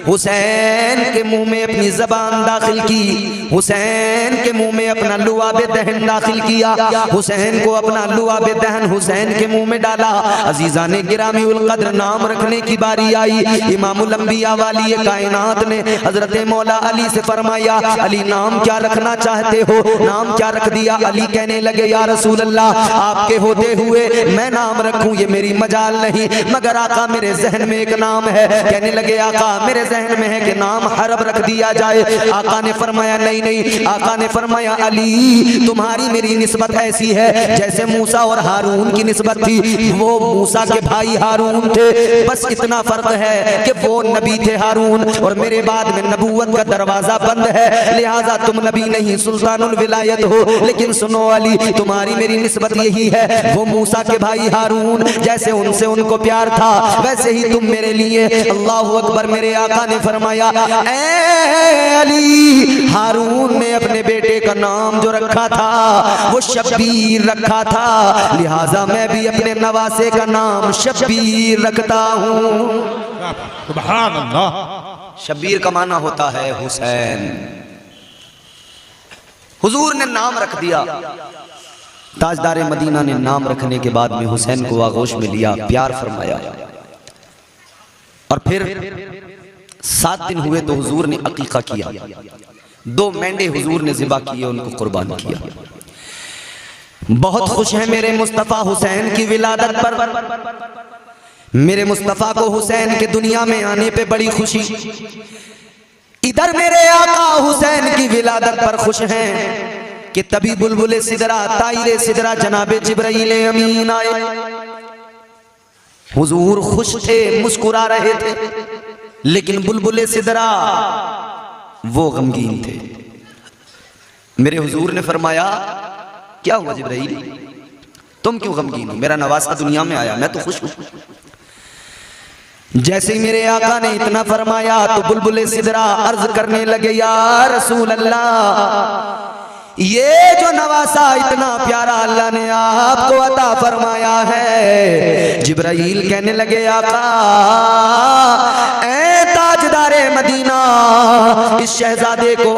S1: हुसैन के मुंह में अपनी ज़बान दाखिल की, हुसैन के मुंह में अपना लुआबे दहन दाखिल किया, हुसैन को अपना लुआबे दहन हुसैन के मुंह में डाला। अजीज़ा ने गिरामी उल कद्र नाम रखने की बारी आई। इमामुल अंबिया वाली कायनात ने हजरत मौला अली से फरमाया, अली नाम क्या रखना चाहते हो? नाम क्या रख दिया? अली कहने लगे, या रसूल अल्लाह, आपके होते हुए मैं नाम रखूं ये मेरी मजाल नहीं, मगर आका मेरे जहन में एक नाम है। कहने लगे, आका मेरे जहन में है कि नाम हरब रख दिया जाए। आका ने फरमाया, नहीं नहीं। आका ने फरमाया, अली तुम्हारी मेरी निस्बत ऐसी है जैसे मूसा और हारून की निस्बत थी। वो मूसा के भाई हारून थे, बस इतना फर्क है कि वो नबी थे हारून, और मेरे बाद में नबूवत का दरवाजा बंद है, लिहाजा तुम नबी नहीं सुल्तानुल विलायत हो। लेकिन सुनो अली, तुम्हारी मेरी निस्बत यही है, वो मूसा के भाई हारून जैसे उनसे उनको प्यार था वैसे ही तुम मेरे लिए। अल्लाहु अकबर। मेरे आका ने फरमाया, ऐ अली, हारून ने अपने बेटे का नाम जो रखा था वो शब्बीर रखा था, लिहाजा मैं भी अपने नवासे का नाम शब्बीर रखता हूँ।
S3: सुभान अल्लाह।
S1: शब्बीर का माना होता है हुसैन। हुजूर ने नाम रख दिया। ताजदारे मदीना ने नाम रखने के बाद में हुसैन को आगोश में लिया, प्यार फरमाया, और फिर 7 दिन हुए तो हुजूर ने अकीका किया। 2 मेंढे हुजूर ने ज़िबा किए, उनको कुर्बान किया। बहुत खुश है मेरे मुस्तफ़ा हुसैन की विलादत पर। मेरे मुस्तफ़ा को हुसैन के दुनिया में आने पे बड़ी खुशी। इधर मेरे आका हुसैन की विलादत पर खुश हैं कि तभी बुलबुले सिदरा, तायरे सिदरा, जनाबे जिब्राइल अमीन आए। हुजूर खुश थे, मुस्कुरा रहे थे, लेकिन बुलबुले सिदरा वो गमगीन थे। मेरे हुजूर ने फरमाया, क्या हुआ जिब्राइल, तुम क्यों गमगीन हो? मेरा नवासा दुनिया में आया, मैं तो खुश हूं। जैसे ही मेरे आका ने इतना फरमाया तो बुलबुले सिदरा अर्ज करने लगे, या रसूल अल्लाह, ये जो नवासा इतना प्यारा अल्लाह ने आपको अता फरमाया है। जिब्राइल कहने लगे, आका, ऐ ताजदारे मदीना, इस शहजादे को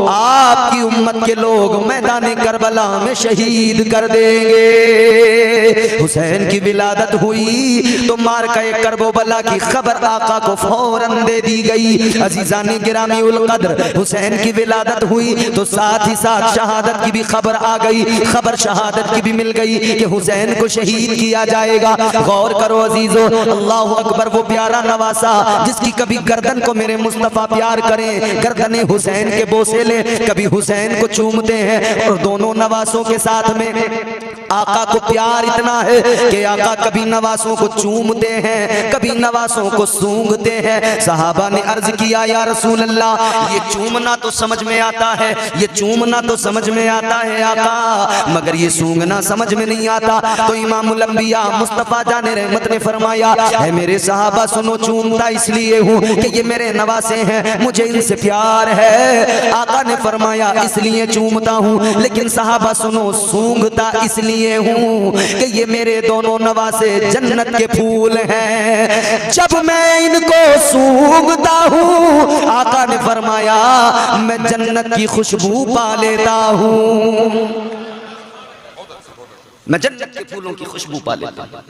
S1: आपकी उम्मत के लोग मैदान करबला में शहीद कर देंगे। हुसैन की विलादत हुई तो मारका करबला की खबर आका को फौरन दे दी गई। अजीजानी गिरामी उल कद्र, हुसैन की विलादत हुई तो साथ ही साथ शहादत की भी खबर आ गई। खबर शहादत की भी मिल गई कि हुसैन को शहीद किया जाएगा। गौर करो अजीजों, अल्लाह अकबर, वो प्यारा नवासा जिसकी कभी गर्दन को मेरे मुस्तफा प्यार करें, गर्दन हुसैन के बोसे ले, कभी हुसैन को चूमते हैं। और दोनों नवासों के साथ में आका को प्यार इतना है कि आका कभी नवासों को चूमते हैं, कभी नवासों को सूंघते हैं। सहाबा ने अर्ज किया, या रसूल अल्लाह, ये चूमना तो समझ में आता है, ये चूमना तो समझ में आता है आका, मगर ये सूंघना समझ में नहीं आता। तो इमामुल अंबिया मुस्तफा जाने रहमत ने फरमाया, है मेरे सहाबा सुनो, चूमता इसलिए हूँ कि ये मेरे नवासे हैं, मुझे इनसे प्यार है। आका ने फरमाया इसलिए चूमता हूँ, लेकिन सहाबा सुनो, सूंघता इसलिए हूँ कि ये मेरे दोनों नवासे जन्नत के फूल हैं। जब मैं इनको सूंघता हूँ, आका ने फरमाया, मैं जन्नत की खुशबू पा लेता हूँ, मैं जन्नत के फूलों की खुशबू पा लेता हूँ।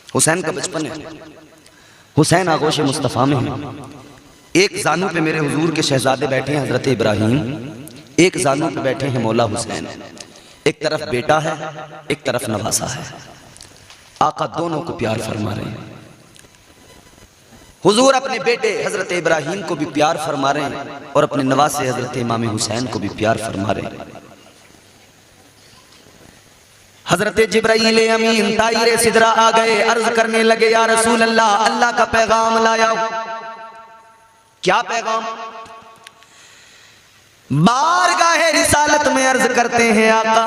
S1: हुसैन का बचपन है, हुसैन आगोश मुस्तफा में है। एक जानू पे मेरे हुजूर के शहजादे बैठे हैं हजरत इब्राहिम, एक जानू पे बैठे हैं मौला हुसैन। एक तरफ बेटा है, एक तरफ नवासा है। आका दोनों को प्यार फरमा रहे हैं। हुजूर अपने बेटे हजरत इब्राहिम को भी प्यार फरमा रहे हैं और अपने नवासे हजरत इमाम हुसैन को भी प्यार फरमा रहे हैं। हजरत जिब्राईल अमीन ताईरे सिदरा आ गए, अर्ज करने लगे, या रसूल अल्लाह, अल्लाह का पैगाम लाया। क्या पैगाम? बारगाहे रिसालत में अर्ज करते हैं, आका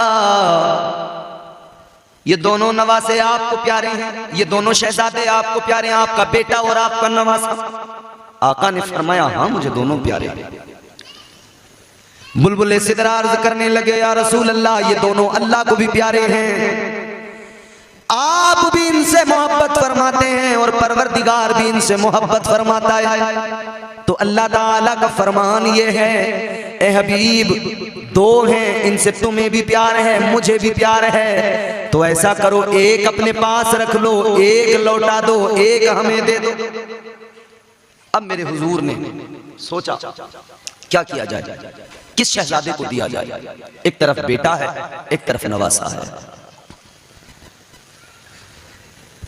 S1: ये दोनों नवासे आपको प्यारे हैं, ये दोनों शहजादे आपको प्यारे हैं, आपका बेटा और आपका नवासा। आका ने फरमाया, हाँ मुझे दोनों प्यारे हैं। बुलबुल सिदरा अर्ज करने लगे, या रसूल अल्लाह, ये दोनों अल्लाह को भी प्यारे हैं, आप भी इनसे मोहब्बत फरमाते हैं और परवरदिगार भी इनसे मोहब्बत फरमाता है। तो अल्लाह ताला का फरमान ये है, ए हबीब, दो हैं, इनसे तुम्हें भी प्यार है, मुझे भी प्यार है, तो ऐसा करो, एक अपने पास रख लो, एक लौटा दो, एक हमें दे दो। अब मेरे हुजूर ने सोचा क्या किया जाए, किस शहजादे को दिया जाए। एक तरफ बेटा है, एक तरफ नवासा है।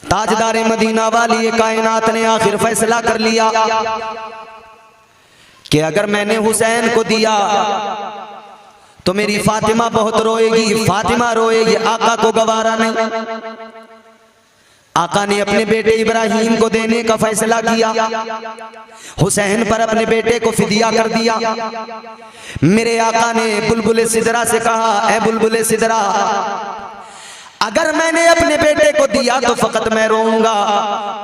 S1: ताजदारे मदीना वाली कायनात ने आखिर फैसला कर लिया कि अगर मैंने हुसैन को दिया तो मेरी फातिमा बहुत रोएगी, फातिमा रोएगी, आका को गवारा नहीं। आका ने अपने बेटे इब्राहिम को देने का फैसला किया, हुसैन पर अपने बेटे को फिदिया कर दिया। मेरे आका ने बुलबुल सिदरा से कहा, ऐ बुलबुल सिदरा, अगर मैंने अपने बेटे को दिया तो फकत मैं रोऊंगा,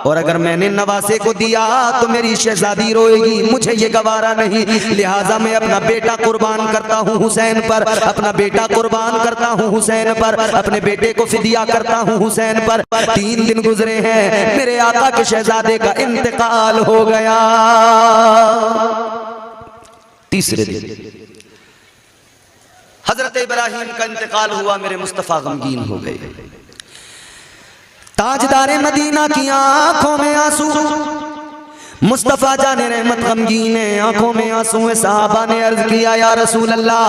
S1: और अगर मैंने नवासे को दिया तो मेरी शहजादी रोएगी, मुझे ये गवारा नहीं। लिहाजा मैं अपना बेटा कुर्बान करता हूँ हुसैन पर, अपना बेटा कुर्बान करता हूँ हुसैन पर, अपने बेटे को फिदिया करता हूँ हुसैन पर। 3 दिन गुजरे हैं, मेरे आका के शहजादे का इंतकाल हो गया। तीसरे दिन हजरत इब्राहिम का इंतकाल हुआ, मेरे मुस्तफा गमगीन हो गए। ताजदारे मदीना की आंखों में आंसू, मुस्तफा जाने रहमत गमगीन है, आंखों में आंसू है। सहाबा ने अर्ज किया, या रसूल अल्लाह,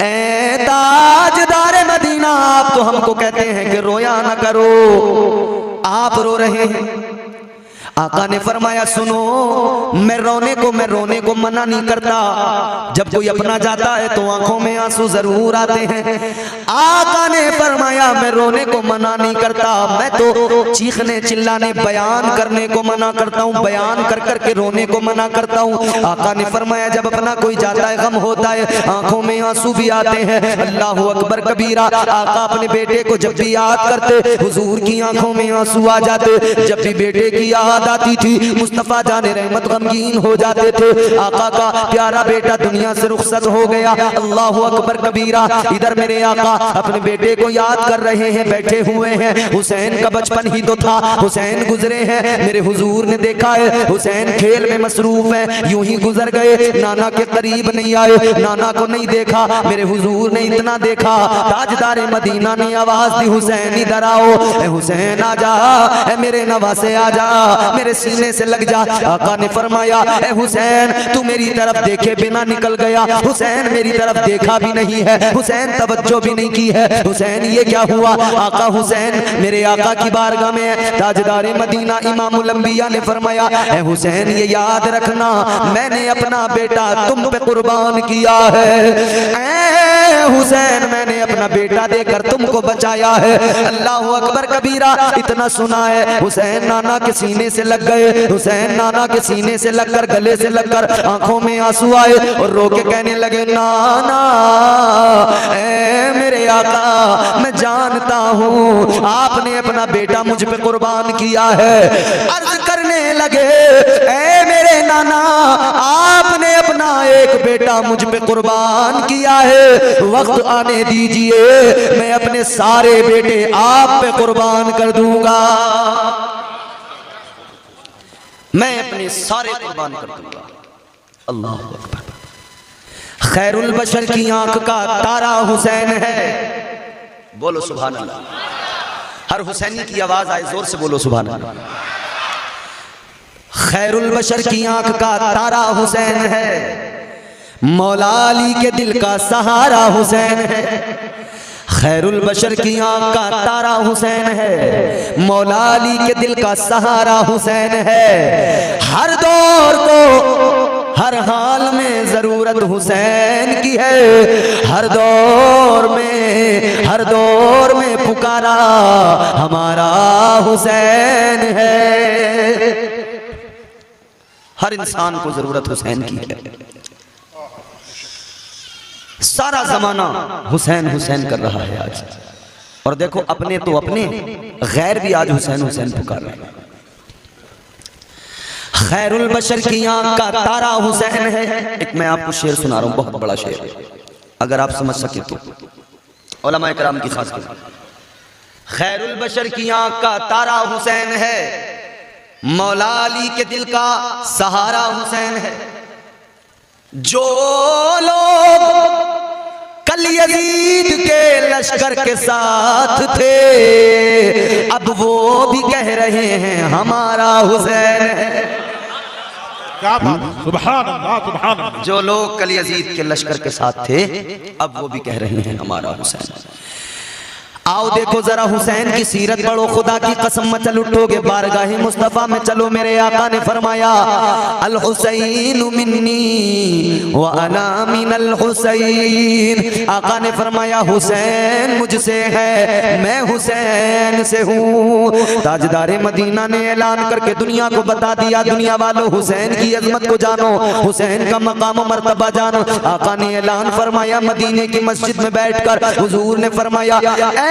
S1: ए ताजदारे मदीना, आप तो हमको कहते हैं कि रोया ना करो, आप रो रहे हैं। आका ने फरमाया, सुनो, मैं रोने को मना नहीं करता, जब कोई अपना जाता है तो आंखों में आंसू जरूर आते हैं। आका ने फरमाया, मैं रोने को मना नहीं करता, मैं तो चीखने चिल्लाने बयान करने को मना करता हूँ, बयान कर कर के रोने को मना करता हूँ। आका ने फरमाया, जब अपना कोई जाता है, गम होता है, आंखों में आंसू भी आते हैं। अल्लाह अकबर कबीरा। आका अपने बेटे को जब भी याद करते, हुजूर की आंखों में आंसू आ जाते। जब भी बेटे की याद आती थी मुस्तफ़ा जाने रहमत गमगीन हो जाते थे। आका का प्यारा बेटा दुनिया से रुखसत हो गया। अल्लाह अकबर कबीरा। इधर मेरे आका अपने बेटे को याद कर रहे हैं, बैठे हुए हैं। हुसैन का बचपन ही तो था, हुसैन गुजरे हैं, मेरे हुजूर ने देखा है हुसैन खेल में मसरूफ है, यूं ही गुजर गए, नाना के करीब नहीं आए, नाना को नहीं देखा। मेरे हुजूर ने इतना देखा, ताजदार मदीना ने आवाज दी, हुसैन इधर आओ, ए हुसैन आ जा, ए मेरे नवासे आ जा, मेरे सीने से लग जा। आका ने फरमाया ए हुसैन तू मेरी तरफ देखे बिना निकल गया। हुसैन मेरी तरफ देखा भी नहीं है, हुसैन तवज्जो भी नहीं की है। हुसैन ये क्या हुआ? आका हुसैन मेरे आका की बारगाह में ताजदार मदीना इमामुल अंबिया ने फरमाया ए हुसैन ये याद रखना मैंने अपना बेटा तुम पे कुर्बान किया है। ए हुसैन मैंने अपना बेटा देकर तुमको बचाया है। अल्लाह अकबर कबीरा। इतना सुना है हुसैन नाना के सीने से लग गए, हुसैन नाना के सीने से लगकर गले से लगकर आंखों में आंसू आए और रो के कहने लगे नाना ए मेरे आका मैं जानता हूँ आपने अपना बेटा मुझ पे कुर्बान किया है। अर्ज करने लगे ए मेरे नाना आपने अपना एक बेटा मुझ पे कुर्बान किया है, वक्त आने दीजिए मैं अपने सारे बेटे आप पे कुर्बान कर दूंगा, मैं अपने सारे कुर्बान कर दूंगा। अल्लाह अकबर। खैरुल बशर की आंख का तारा हुसैन है। बोलो सुभान अल्लाह। हर हुसैनी की आवाज आए जोर से बोलो सुभान अल्लाह। खैरुल बशर की आंख का तारा हुसैन है, मौला अली के दिल का सहारा हुसैन है। खैरुल बशर की आंख का तारा हुसैन है, मौला अली के दिल का सहारा हुसैन है। हर दौर को हर हाल में जरूरत हुसैन की है, हर दौर में पुकारा हमारा हुसैन है। हर इंसान को जरूरत हुसैन की है। सारा जमाना हुसैन हुसैन कर रहा है आज, और देखो अपने तो अपने गैर भी आज हुसैन हुसैन पुकार रहे हैं। खैरुल बशर की आंख का तारा हुसैन है। एक मैं आपको शेर सुना रहा हूं, बहुत बड़ा शेर, अगर आप समझ सके तो। उलमा इकराम की खास कर। खैरुल बशर की आंख का तारा हुसैन है, मौला अली के दिल का सहारा हुसैन है। जो लोग कल यजीद के लश्कर के साथ थे अब वो भी कह रहे हैं हमारा हुसैन है।
S3: क्या बात, सुभान अल्लाह सुभान अल्लाह।
S1: जो लोग कल यजीद के लश्कर के साथ थे अब वो भी कह रहे हैं हमारा हुसैन। आओ देखो जरा हुसैन की सीरत पढ़ो, खुदा की कसम में चल उठोगे बारगाही मुस्तफा में चलो। मेरे आका ने फरमाया अल हुसैन मिन्नी व अना मिनल हुसैन। आका ने फरमाया हुसैन मुझसे है, मैं हुसैन से हूँ। ताजदार मदीना ने ऐलान करके दुनिया को बता दिया, दुनिया वालों हुसैन की अजमत को जानो, हुसैन का मकाम मर्तबा जानो। आका ने ऐलान फरमाया मदीने की मस्जिद में बैठकर हुजूर ने फरमाया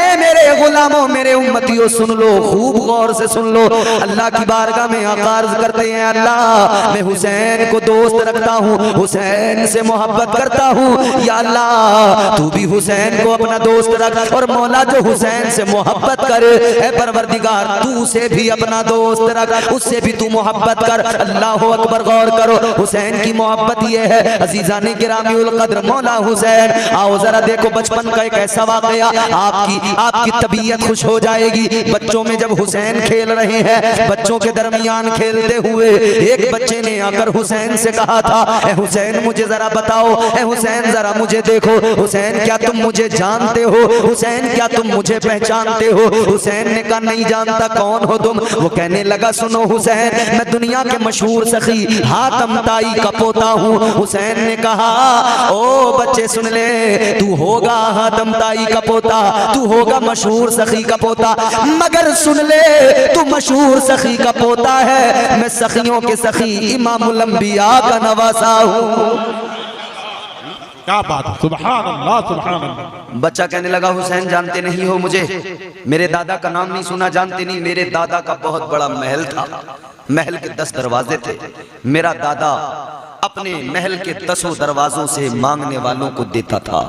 S1: मेरे गुलामों मेरे उम्मतियों सुन लो, खूब गौर से सुन लो। अल्लाह की बारगाह में अर्ज करते हैं अल्लाह मैं हुसैन को दोस्त रखता हूँ, हुसैन से मोहब्बत करता हूँ, या अल्लाह तू भी हुसैन को अपना दोस्त रख। और मौला जो हुसैन से मोहब्बत करे ऐ परवरदिगार तू उसे भी अपना दोस्त रख, उससे भी तू मोहब्बत कर। अल्लाह अकबर। गौर करो हुसैन की मोहब्बत ये है अजीजाने गिरामीउल कद्र मौला हुसैन। आओ जरा देखो बचपन का एक ऐसा वाकया, आपकी तबीयत खुश हो जाएगी। बच्चों में जब हुसैन खेल रहे हैं, बच्चों के दरमियान खेलते हुए एक बच्चे ने आकर हुसैन से कहा था ए हुसैन मुझे जरा बताओ, ए हुसैन जरा मुझे देखो, हुसैन क्या तुम मुझे जानते हो, हुसैन क्या तुम मुझे पहचानते हो। हुसैन ने कहा नहीं जानता, कौन हो तुम। वो कहने लगा सुनो हुसैन मैं दुनिया के मशहूर सखी हातम ताई का पोता हूँ। हुसैन ने कहा ओ बच्चे सुन ले, तू होगा हातम ताई का पोता, तू होगा मशहूर सखी का पोता, मगर सुन ले तू मशहूर सखी का पोता है, मैं सखियों के सखी इमामुल अंबिया का नवासा हूँ।
S3: क्या बात, सुभान अल्लाह सुभान अल्लाह।
S1: बच्चा कहने लगा हुसैन जानते नहीं हो मुझे, मेरे दादा का नाम नहीं सुना, जानते नहीं, मेरे दादा का बहुत बड़ा महल था, महल के 10 दरवाजे थे, मेरा दादा अपने महल के 10 दरवाजों से मांगने वालों को देता था,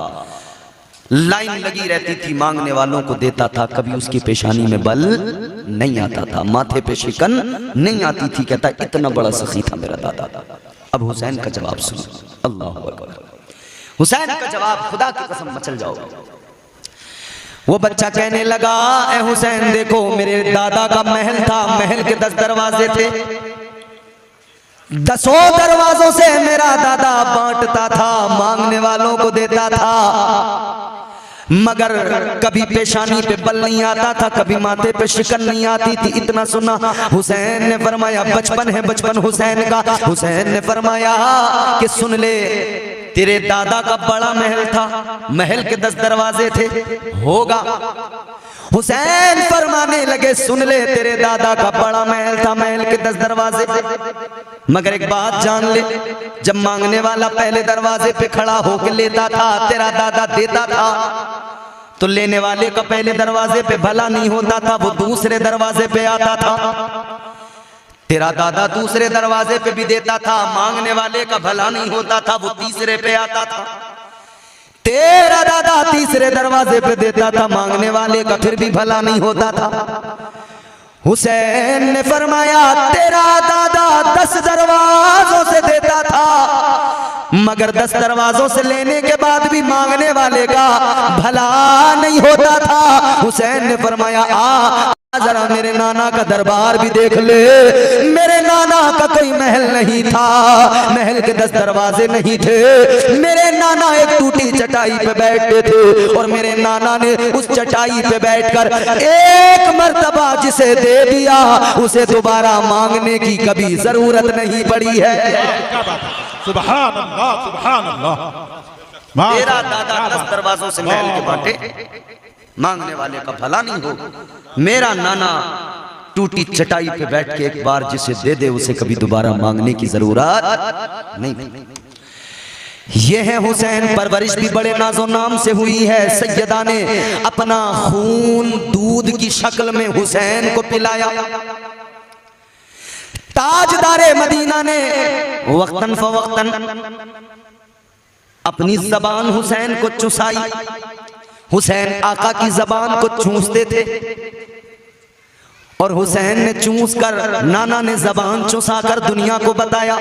S1: लाइन लगी रहती थी, मांगने वालों को देता था, कभी उसकी पेशानी में बल नहीं आता था, माथे पे शिकन नहीं आती थी। कहता इतना बड़ा सखी था मेरा दादा। अब हुसैन का जवाब सुनो, अल्लाह अकबर। हुसैन का जवाब, खुदा की कसम मचल जाओ। वो बच्चा कहने लगा, ए हुसैन देखो, मेरे दादा का महल था, महल के 10 दरवाजे थे, 10 दरवाजों से मेरा दादा बांटता था, मांगने वालों को देता था, मगर कभी पेशानी पे बल नहीं आता था, कभी माथे पे शिकन नहीं आती थी। इतना सुना, हुसैन ने फरमाया, बचपन है बचपन हुसैन का, हुसैन ने फरमाया कि सुन ले, तेरे दादा का बड़ा महल था, महल के 10 दरवाजे थे, होगा। हुसैन फरमाने लगे, सुन ले, तेरे दादा का बड़ा महल था, महल के 10 दरवाजे, मगर एक बात जान ले, जब मांगने वाला पहले दरवाजे पे खड़ा होकर लेता था, तेरा दादा देता था, तो लेने वाले का पहले दरवाजे पे भला नहीं होता था, वो दूसरे दरवाजे पे आता था। तेरा दादा दूसरे दरवाजे पे भी देता था, मांगने वाले का भला नहीं होता था, वो तीसरे पे आता था। तेरा दादा तीसरे दरवाजे पे देता था, मांगने वाले का फिर भी भला नहीं होता था। हुसैन ने फरमाया, तेरा दादा 10 दरवाजों से देता था, मगर 10 दरवाजों से लेने के बाद भी मांगने वाले का भला नहीं होता था। हुसैन ने फरमाया, आ जरा मेरे नाना का दरबार भी देख ले, मेरे नाना का कोई महल नहीं था, महल के 10 दरवाजे नहीं थे, मेरे नाना एक टूटी चटाई पे बैठते थे, और मेरे नाना ने उस चटाई पे बैठकर एक मर्तबा जिसे दे दिया, उसे दोबारा मांगने की कभी जरूरत नहीं पड़ी है।
S3: सुभान अल्लाह, सुभान अल्लाह।
S1: तेरा दादा 10 दरवाजों से महल के बांटे, मांगने वाले का भला नहीं हो, मेरा नाना टूटी चटाई पे बैठ के एक बार जिसे दे दे, उसे कभी दोबारा मांगने की जरूरत नहीं। ये है हुसैन, परवरिश भी बड़े नाजो नाम से हुई है। सैयदा ने अपना खून दूध की शक्ल में हुसैन को पिलाया। ताजदारे मदीना ने वक्तन फवक्तन अपनी जबान हुसैन को चुसाई। हुसैन आका की जबान को चूसते थे, और हुसैन ने चूस कर, नाना ने जबान चुसाकर दुनिया को बताया,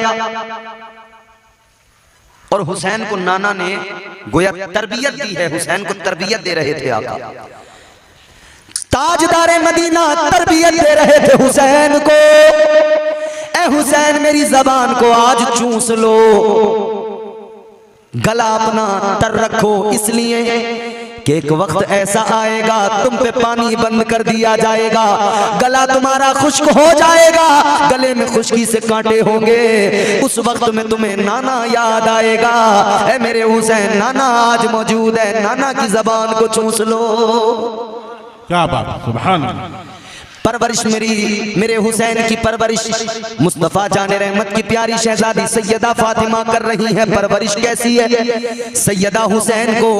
S1: और हुसैन को नाना ने गोया तरबियत दी है, हुसैन को तरबियत दे रहे थे आका। ताजदारे मदीना तरबियत दे रहे थे हुसैन को, ए हुसैन मेरी जबान को आज चूस लो, गला अपना तर रखो, इसलिए कि एक वक्त ऐसा आएगा तुम पे पानी बंद कर दिया जाएगा, गला तुम्हारा खुश्क हो जाएगा, गले में खुश्की से कांटे होंगे, उस वक्त में तुम्हें नाना याद आएगा। ऐ मेरे हुसैन, नाना आज मौजूद है, नाना की जबान को चूस लो।
S3: क्या बात, सुभान अल्लाह।
S1: परवरिश मेरे हुसैन की परवरिश मुस्तफा जाने रहमत की प्यारी शहजादी सैयदा फातिमा कर रही है। परवरिश कैसी है? सैयदा हुसैन को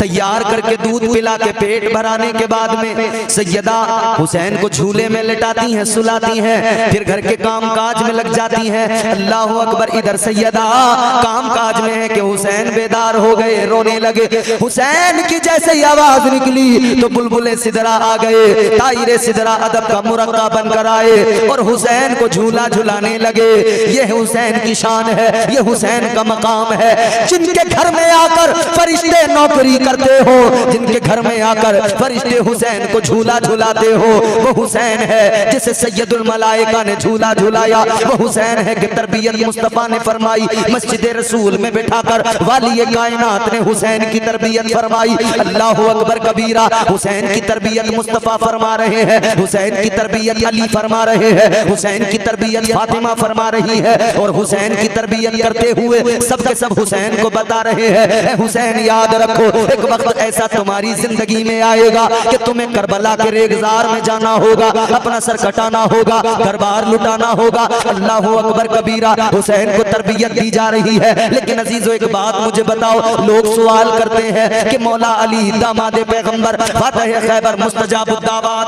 S1: तैयार करके दूध पिला के पेट भराने के बाद में सैयदा हुसैन को झूले में लेटाती हैं, सुलाती हैं, फिर घर के काम काज में लग जाती हैं। अल्लाह अकबर। इधर सैयदा काम काज में है कि हुसैन बेदार हो गए, रोने लगे। हुसैन की जैसे ही आवाज निकली तो बुलबुले सिदरा आ गए, तायरे सिदरा अदब का मुरक्का बनकर आए और हुसैन को झूला झुलाने लगे। ये हुसैन की शान है, ये हुसैन का मकाम है। जिनके घर में आकर फरिश्ते नौकरी करते हो, जिनके घर में आकर फरिश्ते हुसैन को झूला झुलाते हो, वो हुसैन है जिसे सैयदुल मलाइका ने झूला झुलाया। वो हुसैन है कि तरबियत मुस्तफा ने फरमाई, मस्जिद रसूल में बिठाकर वाली कायनात ने हुसैन की तरबियत फरमाई। अल्लाह अकबर कबीरा। हुसैन की तरबियत मुस्तफा फरमा रहे हैं, हुसैन की तरबियत अली फरमा रहे हैं, हुसैन की तरबियत फातिमा फरमा रही है, और हुसैन की तरबियत करते हुए सब के सब हुसैन को बता रहे हैं, हुसैन याद रखो, एक एक वक्त ऐसा तुम्हारी जिंदगी में आएगा कि तुम्हें करबला के रेगजार में जाना होगा, अपना सर कटाना होगा, घर बार लुटाना होगा। अल्लाह अकबर कबीरा। हुसैन को तरबियत दी जा रही है। लेकिन अजीजों एक बात मुझे बताओ, लोग सवाल करते हैं कि मौला अली दामाद पैगंबर फातिह खैबर मुस्तजाबुद दावात,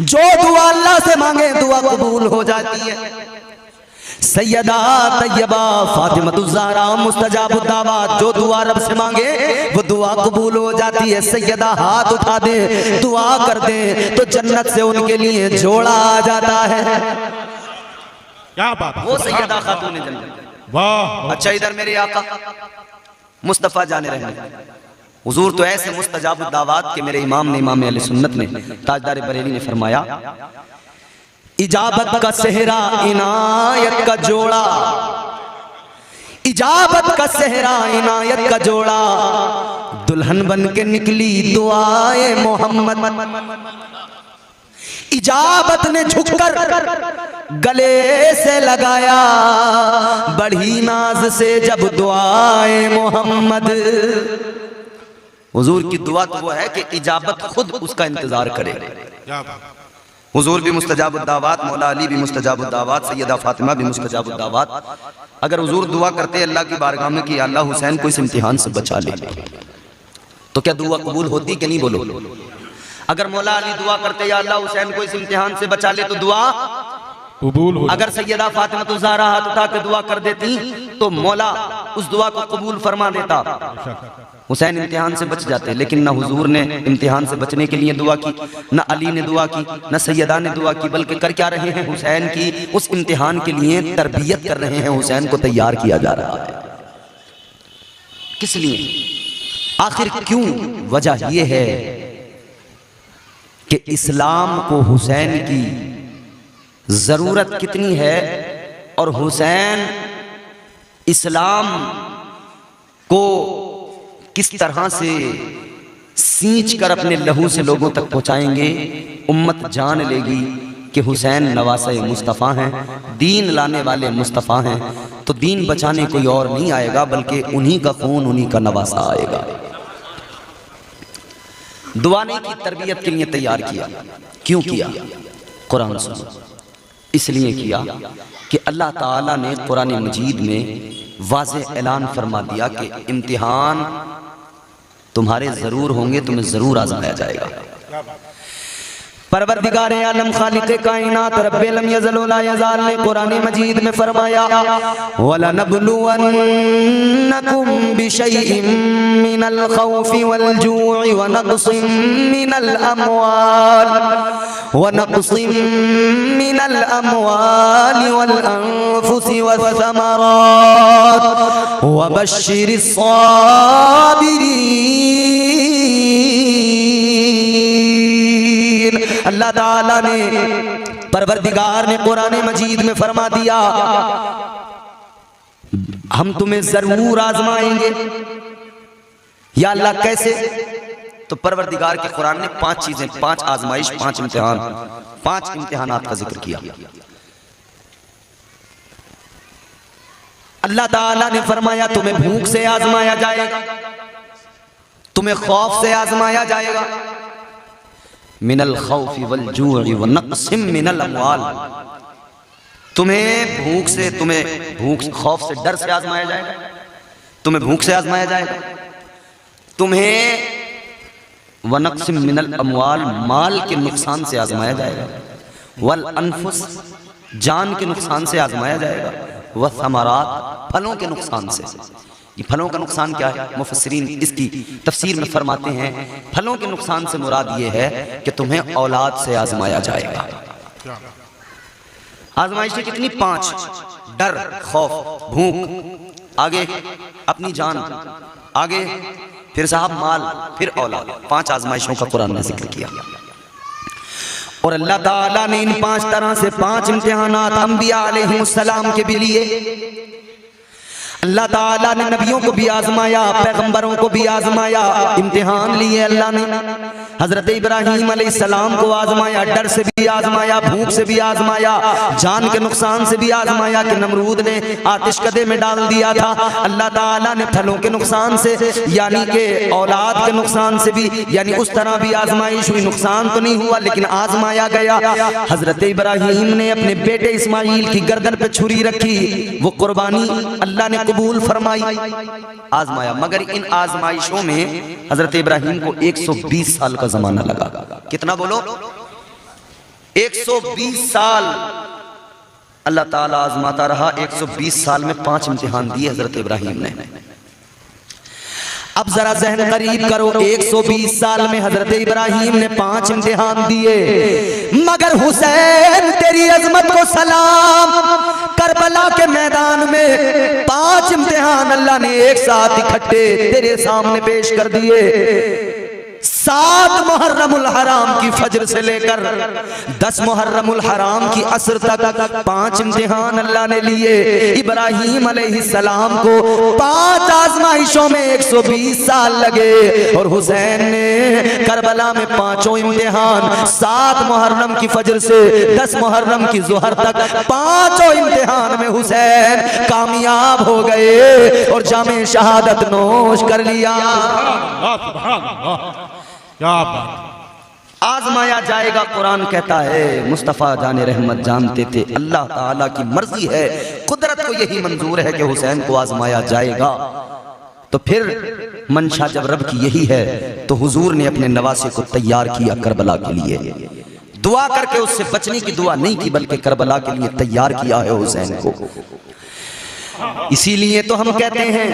S1: जो दुआ अल्लाह से मांगे दुआ कबूल हो जाती है। सैयदा तैयबा फातिमतुज़ ज़हरा मुस्तजाबुद दावात, जो दुआ रब से मांगे वो दुआ कबूल हो जाती है। सैयदा हाथ उठा दे, दुआ कर दे तो जन्नत से उनके लिए जोड़ा आ जाता है।
S3: क्या बात है,
S1: वो सैयदा खातून जन्नत।
S3: वाह।
S1: अच्छा इधर मेरे आका मुस्तफ़ा जाने रहे हुजूर तो ऐसे मुस्तजाबुद दावात के मेरे इमाम ने, इमाम अहले सुन्नत ने, ताजदार बरेली ने फरमाया, इजाबत का सेहरा इनायत का जोड़ा, इजाबत का सेहरा इनायत का जोड़ा, दुल्हन बन के निकली दुआए मोहम्मद। इजाबत ने झुककर गले से लगाया, बढ़ी नाज से जब दुआए मोहम्मद। हुजूर की दुआ तो वो है कि इजाबत खुद उसका इंतजार करे।
S3: क्या बात।
S1: हुजूर भी मुस्तजाबुद दावात, मौला अली भी मुस्तजाबुद दावात, सैयदा फातिमा भी मुस्तजाबुद दावात। अगर हुजूर दुआ करते अल्लाह की बारगाह में कि अल्लाह हुसैन को इस इम्तिहान से बचा ले, तो क्या दुआ कबूल होती कि नहीं? बोलो। अगर मौला अली दुआ करते या अल्लाह हुसैन को इस इम्तिहान से बचा ले तो दुआ
S3: कबूल हो।
S1: अगर सैयदा फातिमा ज़हरा हाथ उठा के दुआ कर देती तो मौला उस दुआ को कबूल फरमा देता, हुसैन इम्तिहान से बच जाते। लेकिन न हुजूर ने इम्तिहान से बचने के लिए दुआ की, न अली ने दुआ की, न सैयदा ने दुआ की, बल्कि कर क्या रहे हैं? हुसैन की उस इम्तिहान के लिए तरबियत कर रहे हैं, हुसैन को तैयार किया जा रहा है। किस लिए? आखिर क्यों? वजह यह है कि इस्लाम को हुसैन की जरूरत कितनी है और हुसैन इस्लाम को किस तरह से सींच कर अपने लहू से लोगों तक पहुंचाएंगे। उम्मत जान लेगी कि हुसैन नवासे मुस्तफ़ा हैं, दीन लाने वाले मुस्तफ़ा हैं, तो दीन बचाने कोई और नहीं आएगा बल्कि उन्हीं का खून, उन्हीं का नवासा आएगा। दुआ नहीं की, तरबियत के लिए तैयार किया। क्यों किया? कुरान सुनो। इसलिए किया कि अल्लाह ताला ने कुरान मजीद में वाज़ेह ऐलान फरमा दिया कि इम्तिहान तुम्हारे जरूर होंगे, तुम्हें जरूर आजमाया जाएगा। परवरदिगार आलम खालिक़ कायनात रब्बे लम यज़ल व ला यज़ाल ने कुरान मजीद में फरमाया, वला नब्लुवन्नकुम बिशैइन मिनल खौफि वल जू'i व नक़्सिन मिनल अमवाल वल अनफुसि वस्समरात व बश्शिरिस साबिरीन। अल्लाह ताला ने, परवरदिगार ने कुरान मजीद में फरमा दिया, हम तुम्हें जरूर आजमाएंगे। या अल्लाह कैसे? तो परवरदिगार के कुरान ने 5 चीजें, 5 आजमाइश, 5 इम्तिहान, 5 इम्तिहानात का जिक्र किया। अल्लाह ताला ने फरमाया तुम्हें भूख से आजमाया जाएगा, तुम्हें खौफ से आजमाया जाएगा, मिनल खौफि वल जू'i व नक़्सिम मिनल अमवाल। तुम्हें भूख से, तुम्हें भूख खौफ से, डर से आजमाया जाएगा, तुम्हें भूख से आजमाया जाएगा, तुम्हें व नक़्सिम मिनल अमवाल, माल के नुकसान से आजमाया जाएगा, वल अनफुस, जान के नुकसान से आजमाया जाएगा, व समरात, फलों के नुकसान से। ये फलों का नुकसान क्या है? मुफस्सिरीन इसकी तफसीर में फरमाते हैं फलों के नुकसान से मुराद ये है कि तुम्हें औलाद से आजमाया जाएगा। आजमाइशें कितनी? 5। डर, खौफ, भूख, आगे अपनी जान, आगे फिर साहब माल, फिर औलाद। 5 आजमाइशों का कुरान ने जिक्र किया। और अल्लाह ताला ने इन 5 तरह से 5 इम्तिहानात अंबिया अलैहिमुस्सलाम के भी लिए अल्लाह ताला ने नबियों को भी आजमाया, पैगंबरों को भी आजमाया, इम्तिहान लिए अल्लाह ने। हजरत इब्राहीम अलैहिस्सलाम को आजमाया, डर से भी आजमाया, भूख से भी आजमाया, जान के नुकसान से भी आजमाया कि नमरूद ने आतिश कदे में डाल दिया था। अल्लाह ताला ने फलों के नुकसान से यानी कि औलाद के नुकसान से भी यानी उस तरह भी आजमाइश हुई, नुकसान तो नहीं हुआ लेकिन आजमाया गया। हजरत इब्राहीम ने अपने बेटे इस्माइल की गर्दन पे छुरी रखी, वो कुर्बानी अल्लाह ने कबूल फरमाई, आजमाया। मगर इन आजमाइशों में हजरत इब्राहीम को 120 साल का जमाना लगा। कितना बोलो? 120 साल अल्लाह ताला आजमाता रहा। 120 साल में 5 इम्तिहान दिए हजरत इब्राहीम ने। अब जरा जहन करीब करो, 120 साल में हजरत इब्राहीम ने 5 इम्तिहान दिए, मगर हुसैन तेरी अजमत को सलाम, करबला के मैदान में 5 इम्तिहान अल्लाह ने एक साथ इकट्ठे तेरे सामने पेश कर दिए। 7 मुहर्रमुल हराम की फजर से लेकर 10 मुहर्रमुल हराम की असर तक 5 इम्तिहान अल्लाह ने लिए। इब्राहीम अलैहिस्सलाम को 5 आजमाइशों में 120 साल लगे और हुसैन ने करबला में 5 इम्तिहान, 7 मुहर्रम की फजर से 10 मुहर्रम की ज़ोहर तक 5 इम्तिहान में हुसैन कामयाब हो गए और जामे शहादत नोश कर लिया।
S3: क्या बात।
S1: आजमाया जाएगा, कुरान कहता है। मुस्तफ़ा जाने रहमत जानते थे अल्लाह ताला की मर्जी है, कुदरत को यही मंजूर है कि हुसैन को आजमाया जाएगा। तो फिर मंशा जब रब की यही है तो हुजूर ने अपने नवासे को तैयार किया करबला के लिए। दुआ करके उससे बचने की दुआ नहीं की बल्कि करबला के लिए तैयार किया है हुसैन को। इसीलिए तो हम कहते हैं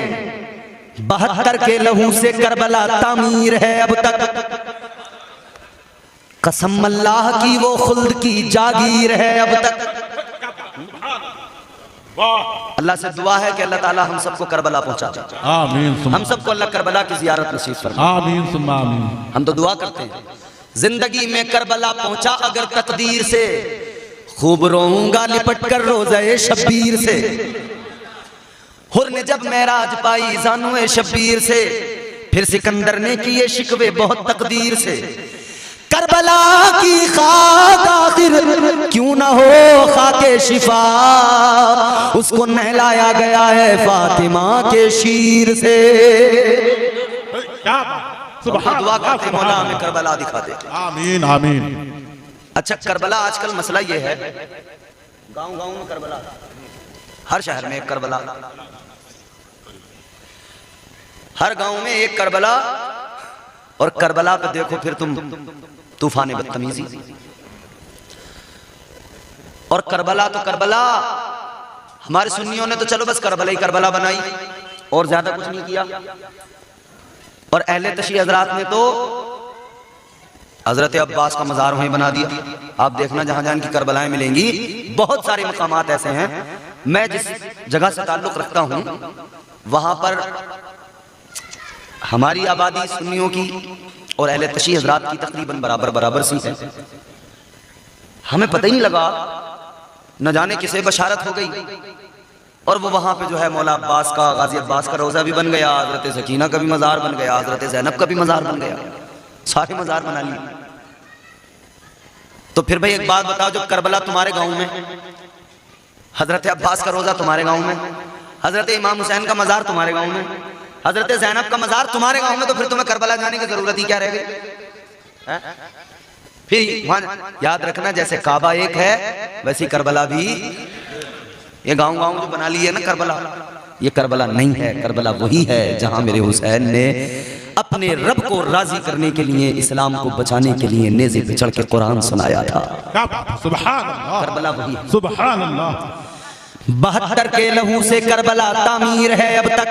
S1: 72 के लहू से करबला तामीर है अब तक, कसम अल्लाह की वो खुल्द की जागीर है अब तक। अल्लाह से दुआ है कि अल्लाह ताला हम सबको करबला पहुंचा दे।
S3: आमीन।
S1: हम सबको अल्लाह करबला की ज़ियारत नसीब फरमाए।
S3: आमीन सुम्मा आमीन।
S1: हम तो दुआ करते हैं, जिंदगी में करबला पहुंचा अगर तकदीर से, खूब रोऊंगा लिपट कर रोज़े शब्बीर से। हुर ने जब महराज पाई ज़ानुए शब्बीर से, फिर सिकंदर ने किए शिकवे बहुत तकदीर से। करबला की खाक आखिर क्यों ना हो खाके शिफा, उसको नहलाया गया है फातिमा के शीर से।
S3: क्या बात। सुभान
S1: दुआ करते मौला हमें करबला दिखा दे।
S3: आमीन आमीन।
S1: अच्छा, करबला आजकल मसला ये है, गांव-गांव में करबला, हर शहर में एक करबला, हर गांव में एक करबला। और करबला पे देखो फिर तुम तूफान बदतमीजी। और करबला तो करबला, हमारे सुन्नियों ने तो चलो बस करबला ही करबला बनाई और ज्यादा कुछ नहीं किया। और अहले तशी हजरात ने तो हजरत अब्बास का मजार वहीं बना दिया। आप देखना जहां जहां की करबलाएं मिलेंगी, बहुत सारे मकामात ऐसे हैं। मैं जिस जगह से ताल्लुक रखता हूं वहां पर हमारी आबादी सुन्नियों की और अहले तशी हजरात की तकरीबन बराबर बराबर सी है। हमें पता ही नहीं लगा, न जाने किसे बशारत हो गई और वो वहां पे जो है मौला अब्बास का, गाजी अब्बास का रोजा भी बन गया, हजरत सकीना का भी मजार बन गया, हजरत ज़ैनब का भी मजार बन गया, सारे मजार बना लिए। तो फिर भाई एक बात बताओ, जब करबला तुम्हारे गांव में, हजरत अब्बास का रोजा तुम्हारे गांव में, हजरत इमाम हुसैन का मजार तुम्हारे गांव में, हजरत ज़ैनब का मजार तुम्हारे गांव में, तो फिर तुम्हें करबला जाने की जरूरत ही क्या रह गई? फिर वहां याद रखना, जैसे काबा एक है वैसी करबला भी, ये गांव गांव जो बना ली है ना करबला, ये करबला नहीं है। करबला वही है जहां मेरे हुसैन ने अपने रब को राजी करने के लिए, इस्लाम को बचाने के लिए नेज़े पे चढ़ के कुरान सुनाया था।
S3: सुभान अल्लाह।
S1: करबला वही है।
S3: सुभान अल्लाह।
S1: 72 के लहू से करबला तामीर है अब तक,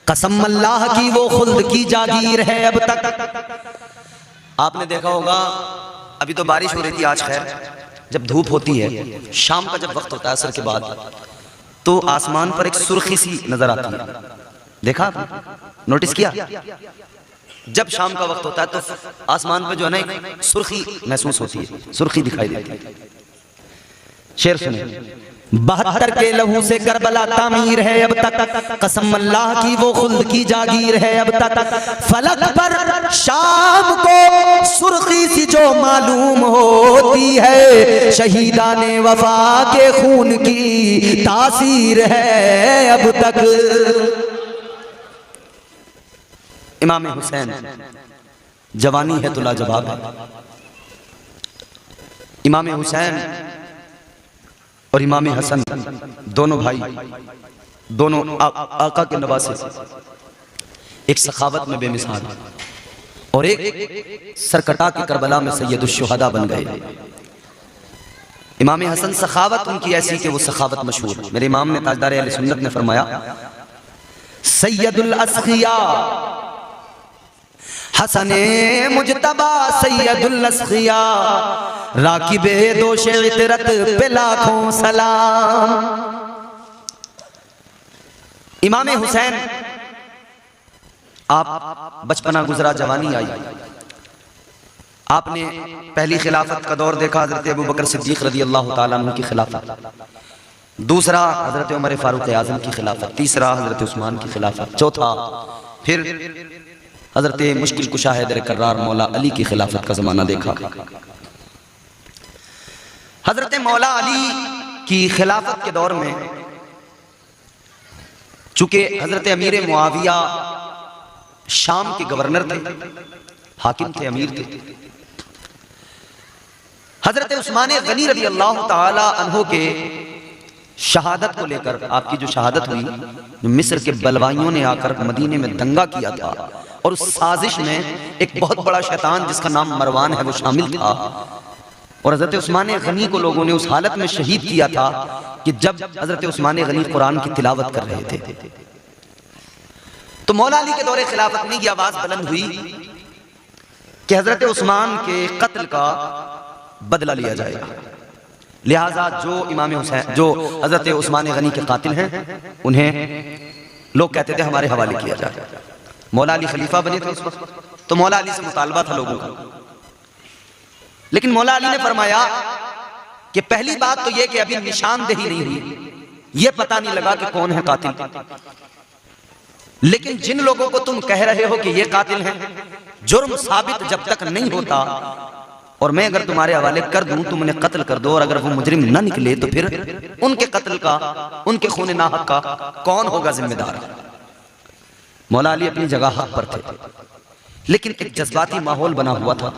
S1: कसम अल्लाह की वो खुल्द की जागीर है अब तक। आपने देखा होगा, अभी तो बारिश हो रही थी आज, खैर जब धूप होती है, शाम का जब वक्त होता है असर के बाद, तो आसमान पर एक सुर्खी सी नजर आती है। देखा आपने? नोटिस किया? जब शाम का वक्त होता है तो आसमान पर जो है ना एक सुर्खी महसूस होती है, सुर्खी दिखाई देती है। शेर सुने, 72 के लहू से करबला तामीर है अब तक, कसम अल्लाह की वो खुल्द की जागीर है अब तक। फलक पर शाम को सुर्खी सी जो मालूम होती है, शहीदाने वफा के खून की तासीर है अब तक। इमाम हुसैन जवानी है तो लाजवाब है। इमाम हुसैन और इमाम हसन दोनों भाई, दोनों आका के नवासे, एक सखावत में बेमिसाल और एक सरकटा के करबला में सैयदुश शुहदा बन गए। इमाम हसन सखावत उनकी ऐसी कि वो सखावत मशहूर। मेरे इमाम ने ताजदार अहले सुन्नत ने फरमाया, सैयदुल अस्खिया हसने मुजतबा सैयदुल अस्खिया, राकिबे दोशे इतरत पे लाखों सलाम। इमाम हुसैन आप बचपना गुजरा, जवानी आई, आपने पहली खिलाफत का दौर देखा, हजरत अबू बकर सिद्दीक रज़ी अल्लाह ताला अन्हु की खिलाफत, दूसरा हजरत उमर फारूक आज़म की खिलाफत, तीसरा हजरत उस्मान की खिलाफत, चौथा फिर हजरत मुश्किल कुशा हैदर कर्रार मौला अली की खिलाफत का जमाना देखा। हजरत मौला अली की खिलाफत के दौर में चूंकि हजरत अमीर मुआविया शाम के गवर्नर थे, हाकिम थे, अमीर थे, हजरत उस्मान गनी रज़ी अल्लाह ताला अन्हु के शहादत को लेकर, आपकी जो शहादत हुई, जो मिस्र के बलवाइयों ने आकर मदीने में दंगा किया था और उस साजिश में एक बहुत बड़ा शैतान जिसका नाम मरवान है वो शामिल था, और हजरत उस्मान गनी को लोगों ने उस हालत में शहीद किया था कि जब हजरत उस्मान गनी कुरान की तिलावत कर रहे थे। तो मौला अली के दौरे खिलाफत में यह आवाज बुलंद हुई कि हजरत उस्मान के कत्ल का बदला लिया जाएगा, लिहाजा जो इमाम हुसैन, जो हजरत उस्मान गनी के कातिल हैं, उन्हें लोग कहते थे हमारे हवाले किया जाए। मौला अली खलीफा बने थे उस वक्त, तो मौला अली से मुतालबा था लोगों का, लेकिन मौला अली ने फरमाया कि पहली बात तो यह कि अभी निशानदेही नहीं हुई, यह पता नहीं लगा कि कौन है कातिल, लेकिन जिन लोगों को तुम कह रहे हो कि ये कातिल हैं, जुर्म साबित जब तक नहीं होता और मैं अगर तुम्हारे हवाले कर दूं, तुम उन्हें कत्ल कर दो, और अगर वो मुजरिम ना निकले तो फिर उनके कत्ल का, उनके खून नाहक का कौन होगा जिम्मेदार। मौला अली अपनी जगह हक पर थे, लेकिन एक जज्बाती माहौल बना हुआ था,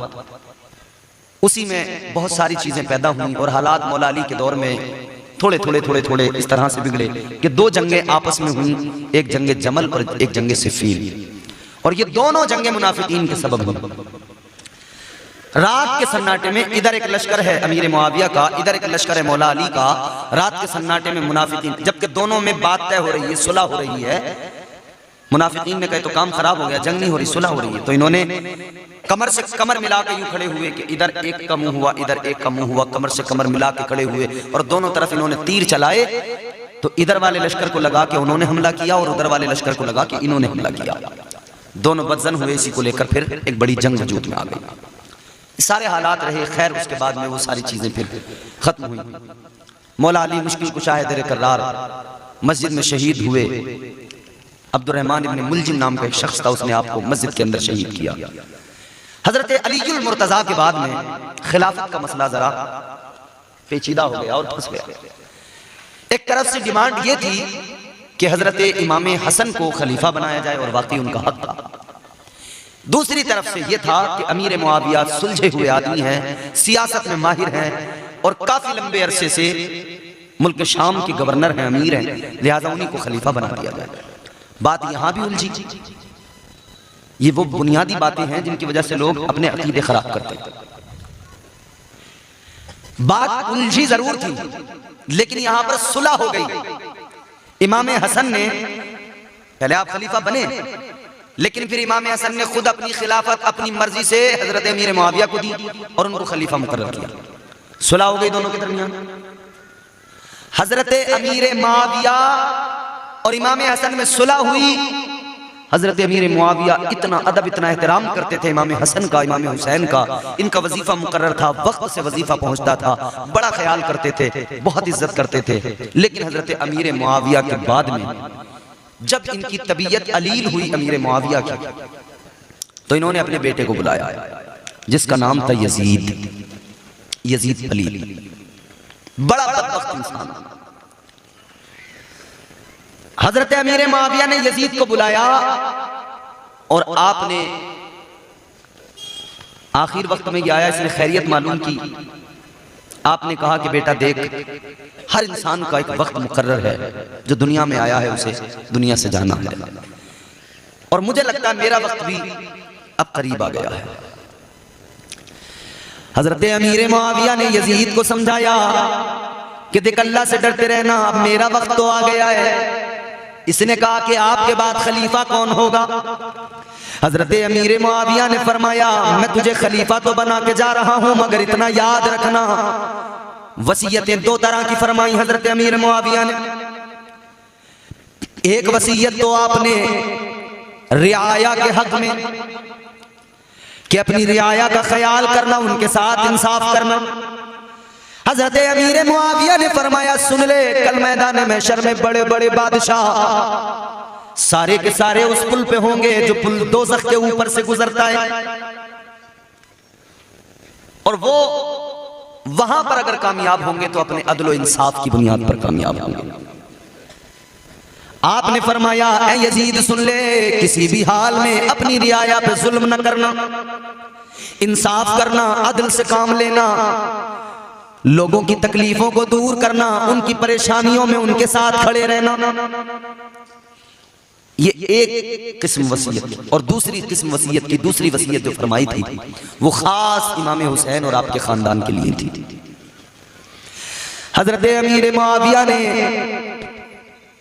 S1: उसी में बहुत सारी चीजें पैदा हुई और हालात मौला अली के दौर में थोड़े इस तरह से बिगड़े कि दो जंगें आपस में हुई, एक जंगे जमल और एक जंगे सिफ़ीन, और ये दोनों जंगे मुनाफिकीन के सबब हुई। रात के सन्नाटे में इधर एक लश्कर है अमीर मुआविया का, इधर एक लश्कर है मौला अली का, रात के सन्नाटे में मुनाफिकीन, जबकि दोनों में बात तय हो रही है, सुलह हो रही है, मुनाफिकीन ने कहा तो काम खराब हो गया, जंग नहीं हो रही, सुलह हो रही है, तो इन्होंने कमर से कमर मिला के यूं खड़े हुए कि इधर एक का मुंह हुआ, इधर एक का मुंह हुआ, कमर से कमर मिला के खड़े हुए और दोनों तरफ इन्होंने तीर चलाए, तो इधर वाले लश्कर को लगा के उन्होंने हमला किया और उधर वाले लश्कर को लगा के इन्होंने हमला किया, दोनों बदजन हुए। इसी को लेकर फिर एक बड़ी जंग वजूद में आ गई। सारे हालात रहे, खैर उसके बाद में वो सारी चीजें फिर खत्म हुई। मौला अली मुश्किल कुशा हैदर कर्रार मस्जिद में शहीद हुए। अब्दुर्रहमान इब्न मुलजिम नाम का एक शख्स था, उसने आपको मस्जिद के अंदर शहीद किया। हजरत अलीयुल मुर्तजा के बाद में खिलाफत का मसला जरा पेचीदा हो गया और फंस गया। एक तरफ से डिमांड ये थी कि हजरत इमाम हसन को खलीफा बनाया जाए और वाकई उनका हक था, दूसरी तरफ से यह था कि अमीर मुआविया सुलझे हुए आदमी हैं, सियासत में माहिर हैं और काफी लंबे अरसे से मुल्क शाम के गवर्नर हैं, अमीर हैं, लिहाजा उन्हीं को खलीफा बना दिया जाए। बात यहां भी उलझी। ये वो बुनियादी बातें हैं जिनकी वजह से लोग अपने अकीदे खराब करते हैं। बात उलझी जरूर थी, लेकिन यहां पर सुलह हो गई। इमाम हसन ने, पहले आप खलीफा बने, लेकिन फिर इमाम हसन ने खुद अपनी खिलाफत अपनी मर्जी से हजरत अमीर मुआविया को दी और उनको खलीफा मुकर्रर किया। सुलह हो गई दोनों के दरमियान। हजरत अमीर मुआविया और इमाम हसन में सुलह हुई। हजरत अमीर मुआविया इतना अदब इतना एहतराम करते थे इमाम हसन का, इमाम हुसैन का। इनका वजीफा मुकर्रर था, वक्त से वजीफा पहुंचता था, बड़ा ख्याल करते थे, बहुत इज्जत करते थे। लेकिन हजरत अमीर मुआविया के बाद में जब इनकी तबीयत अलील हुई अमीर मुआविया की, तो इन्होंने अपने बेटे को बुलाया जिसका नाम था यजीद, यजीद अलील। बड़ा बदबख्त इंसान। हजरत अमीर मुआविया ने यजीद को बुलाया और आपने आखिर वक्त में आया, इसने खैरियत मालूम की। आपने कहा कि बेटा देख, हर इंसान का एक वक्त मुकर्रर है, जो दुनिया में आया है उसे दुनिया से जाना है, और मुझे लगता है मेरा वक्त भी अब करीब आ गया है। हजरत अमीर मुआविया ने यजीद को समझाया कि देख, अल्लाह से डरते रहना, अब मेरा वक्त तो आ गया है। इसने कहा कि आपके बाद खलीफा कौन होगा? हजरत अमीर मुआविया ने फरमाया, मैं तुझे खलीफा तो बना के जा रहा हूं, मगर इतना याद रखना, वसीयतें दो तरह की फरमाई हजरत अमीर मुआविया ने। एक वसीयत तो आपने रियाया के हक में कि अपनी रियाया का ख्याल करना, उनके साथ इंसाफ करना। हजरत अमीर मुआविया ने फरमाया, सुन ले, कल मैदान महशर में बड़े बड़े बादशाह सारे के सारे उस पुल पे होंगे जो पुल दोज़ख के ऊपर से गुजरता है, और वो वहां पर अगर कामयाब होंगे तो अपने अदल इंसाफ की बुनियाद पर कामयाब होंगे। आपने फरमाया, ऐ यजीद सुन ले, किसी भी हाल में अपनी रियाया पे जुल्म न करना, इंसाफ करना, अदल से काम लेना, लोगों की तकलीफों को दूर करना, उनकी परेशानियों में उनके साथ खड़े रहना। ये एक किस्म वसीयत। और दूसरी किस्म वसीयत की दूसरी वसीयत जो फरमाई थी वो खास इमाम हुसैन और आपके खानदान के लिए थी। हजरत अमीर मुआविया ने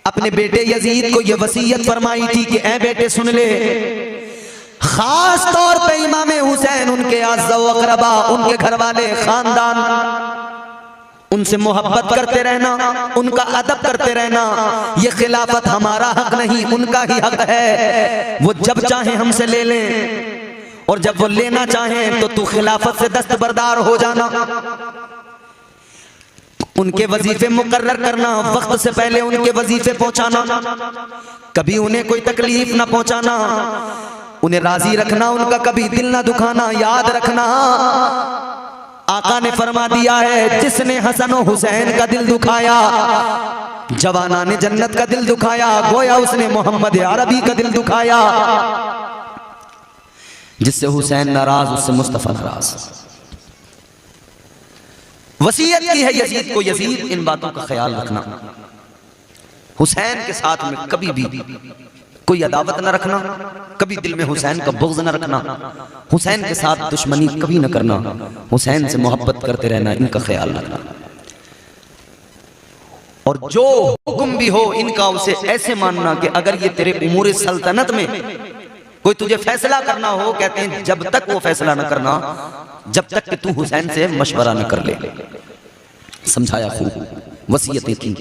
S1: अपने बेटे यजीद को यह वसीयत फरमाई थी कि ऐ बेटे सुन ले, खास तौर पे इमाम हुसैन, उनके आज़्ज़ा व अक़रबा, उनके घर वाले, खानदान, उनसे मोहब्बत करते रहना, उनका अदब करते रहना। ये खिलाफत हमारा हक नहीं, उनका ही हक है। वो जब चाहे हमसे ले लें, और जब वो लेना चाहें तो तू खिलाफत से दस्तबरदार हो जाना। उनके वजीफे मुकर्रर करना, वक्त से पहले उनके वजीफे पहुंचाना, कभी उन्हें कोई तकलीफ ना पहुंचाना, उन्हें राजी रखना, उनका कभी दिल ना दुखाना। याद रखना, आका ने फरमा दिया है, जिसने हसन और हुसैन का दिल दुखाया, जवाना ने जन्नत का दिल दुखाया, गोया उसने मोहम्मद अरबी का दिल दुखाया। जिससे हुसैन नाराज, उससे मुस्तफा नाराज। वसीयत की है यजीद को, यजीद इन बातों का ख्याल रखना, हुसैन के साथ में कभी भी कोई अदावत न रखना, कभी दिल में हुसैन का बुग़्ज़ न रखना, हुसैन के साथ दुश्मनी कभी न करना, हुसैन से मोहब्बत करते रहना, इनका ख्याल रखना। और जो हुक्म भी हो इनका, उसे ऐसे मानना कि अगर ये तेरे उमूर सल्तनत में कोई तुझे फैसला करना हो, कहते हैं जब तक वो फैसला न करना, जब तक कि तू हुसैन से मशवरा न कर ले। समझाया खूब, वसीयतें थी।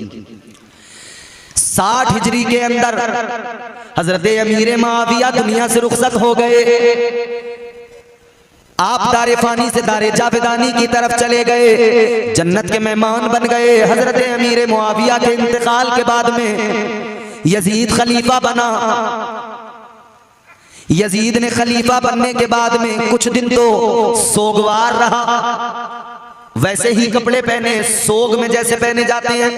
S1: 60 हिजरी के अंदर हजरत अमीर मुआविया दुनिया से रुखसत हो गए। आप दारे फानी से दारे जावेदानी की तरफ चले गए, जन्नत के मेहमान बन गए। हजरत अमीर मुआविया के इंतकाल के बाद में यजीद खलीफा बना। यजीद ने खलीफा बनने के बाद में कुछ दिन तो सोगवार रहा, वैसे ही कपड़े पहने, सोग में जैसे पहने जाते हैं।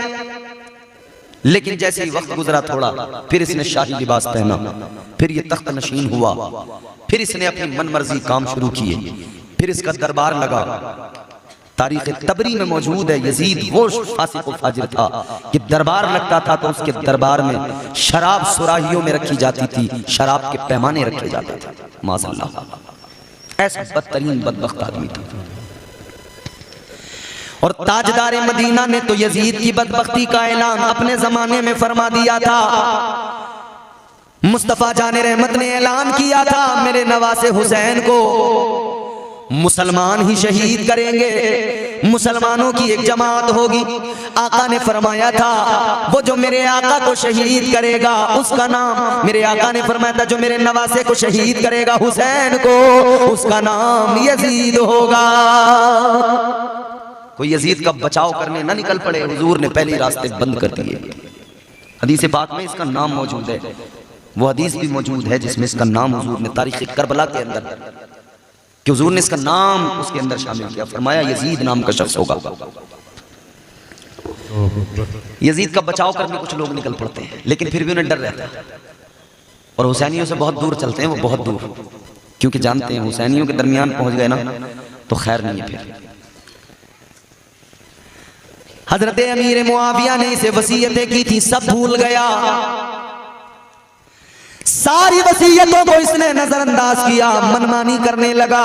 S1: लेकिन जैसे ही वक्त गुजरा थोड़ा, फिर इसने शाही लिबास पहना, फिर ये तख्त नशीन हुआ, फिर इसने अपनी मन मर्जी काम शुरू किए, फिर इसका दरबार लगा। तारीख तबरी में मौजूद है, यजीद वो फासिक व फाजिर था कि दरबार लगता था तो उसके दरबार में शराब सुराहियों में रखी जाती थी, शराब के पैमाने रखे जाते थे। माज़अल्लाह, ऐसा बदतरीन बदबख्त आदमी था। और ताजदार मदीना ने तो यजीद की बदबख्ती का ऐलान अपने जमाने में फरमा दिया था। मुस्तफा जाने रहमत ने ऐलान किया था, मेरे नवासे हुसैन को मुसलमान ही शहीद करेंगे, मुसलमानों की एक जमात होगी। आका ने फरमाया था वो जो मेरे आका को शहीद करेगा उसका नाम, मेरे आका ने फरमाया था जो मेरे नवासे को शहीद करेगा हुसैन को, उसका नाम यजीद होगा। कोई यजीद का बचाव करने ना निकल पड़े, हुजूर ने पहले रास्ते बंद कर दिए। हदीस पाक में इसका नाम मौजूद है, वो हदीस भी मौजूद है जिसमें इसका नाम हुजूर ने तारीख करबला के अंदर कि हुजूर ने इसका नाम उसके अंदर शामिल किया, फरमाया यजीद नाम का शख्स होगा। यजीद का बचाव करने कुछ लोग निकल पड़ते हैं, लेकिन फिर भी उन्हें डर रहता है और हुसैनियों से बहुत दूर चलते हैं, वो बहुत दूर, क्योंकि जानते हैं हुसैनियों के दरमियान पहुंच गए ना तो खैर नहीं है। फिर हजरत अमीर मुआविया ने इसे वसीयतें की थी, सब भूल गया, सारी वसीयतों को इसने नजरअंदाज किया, मनमानी करने लगा।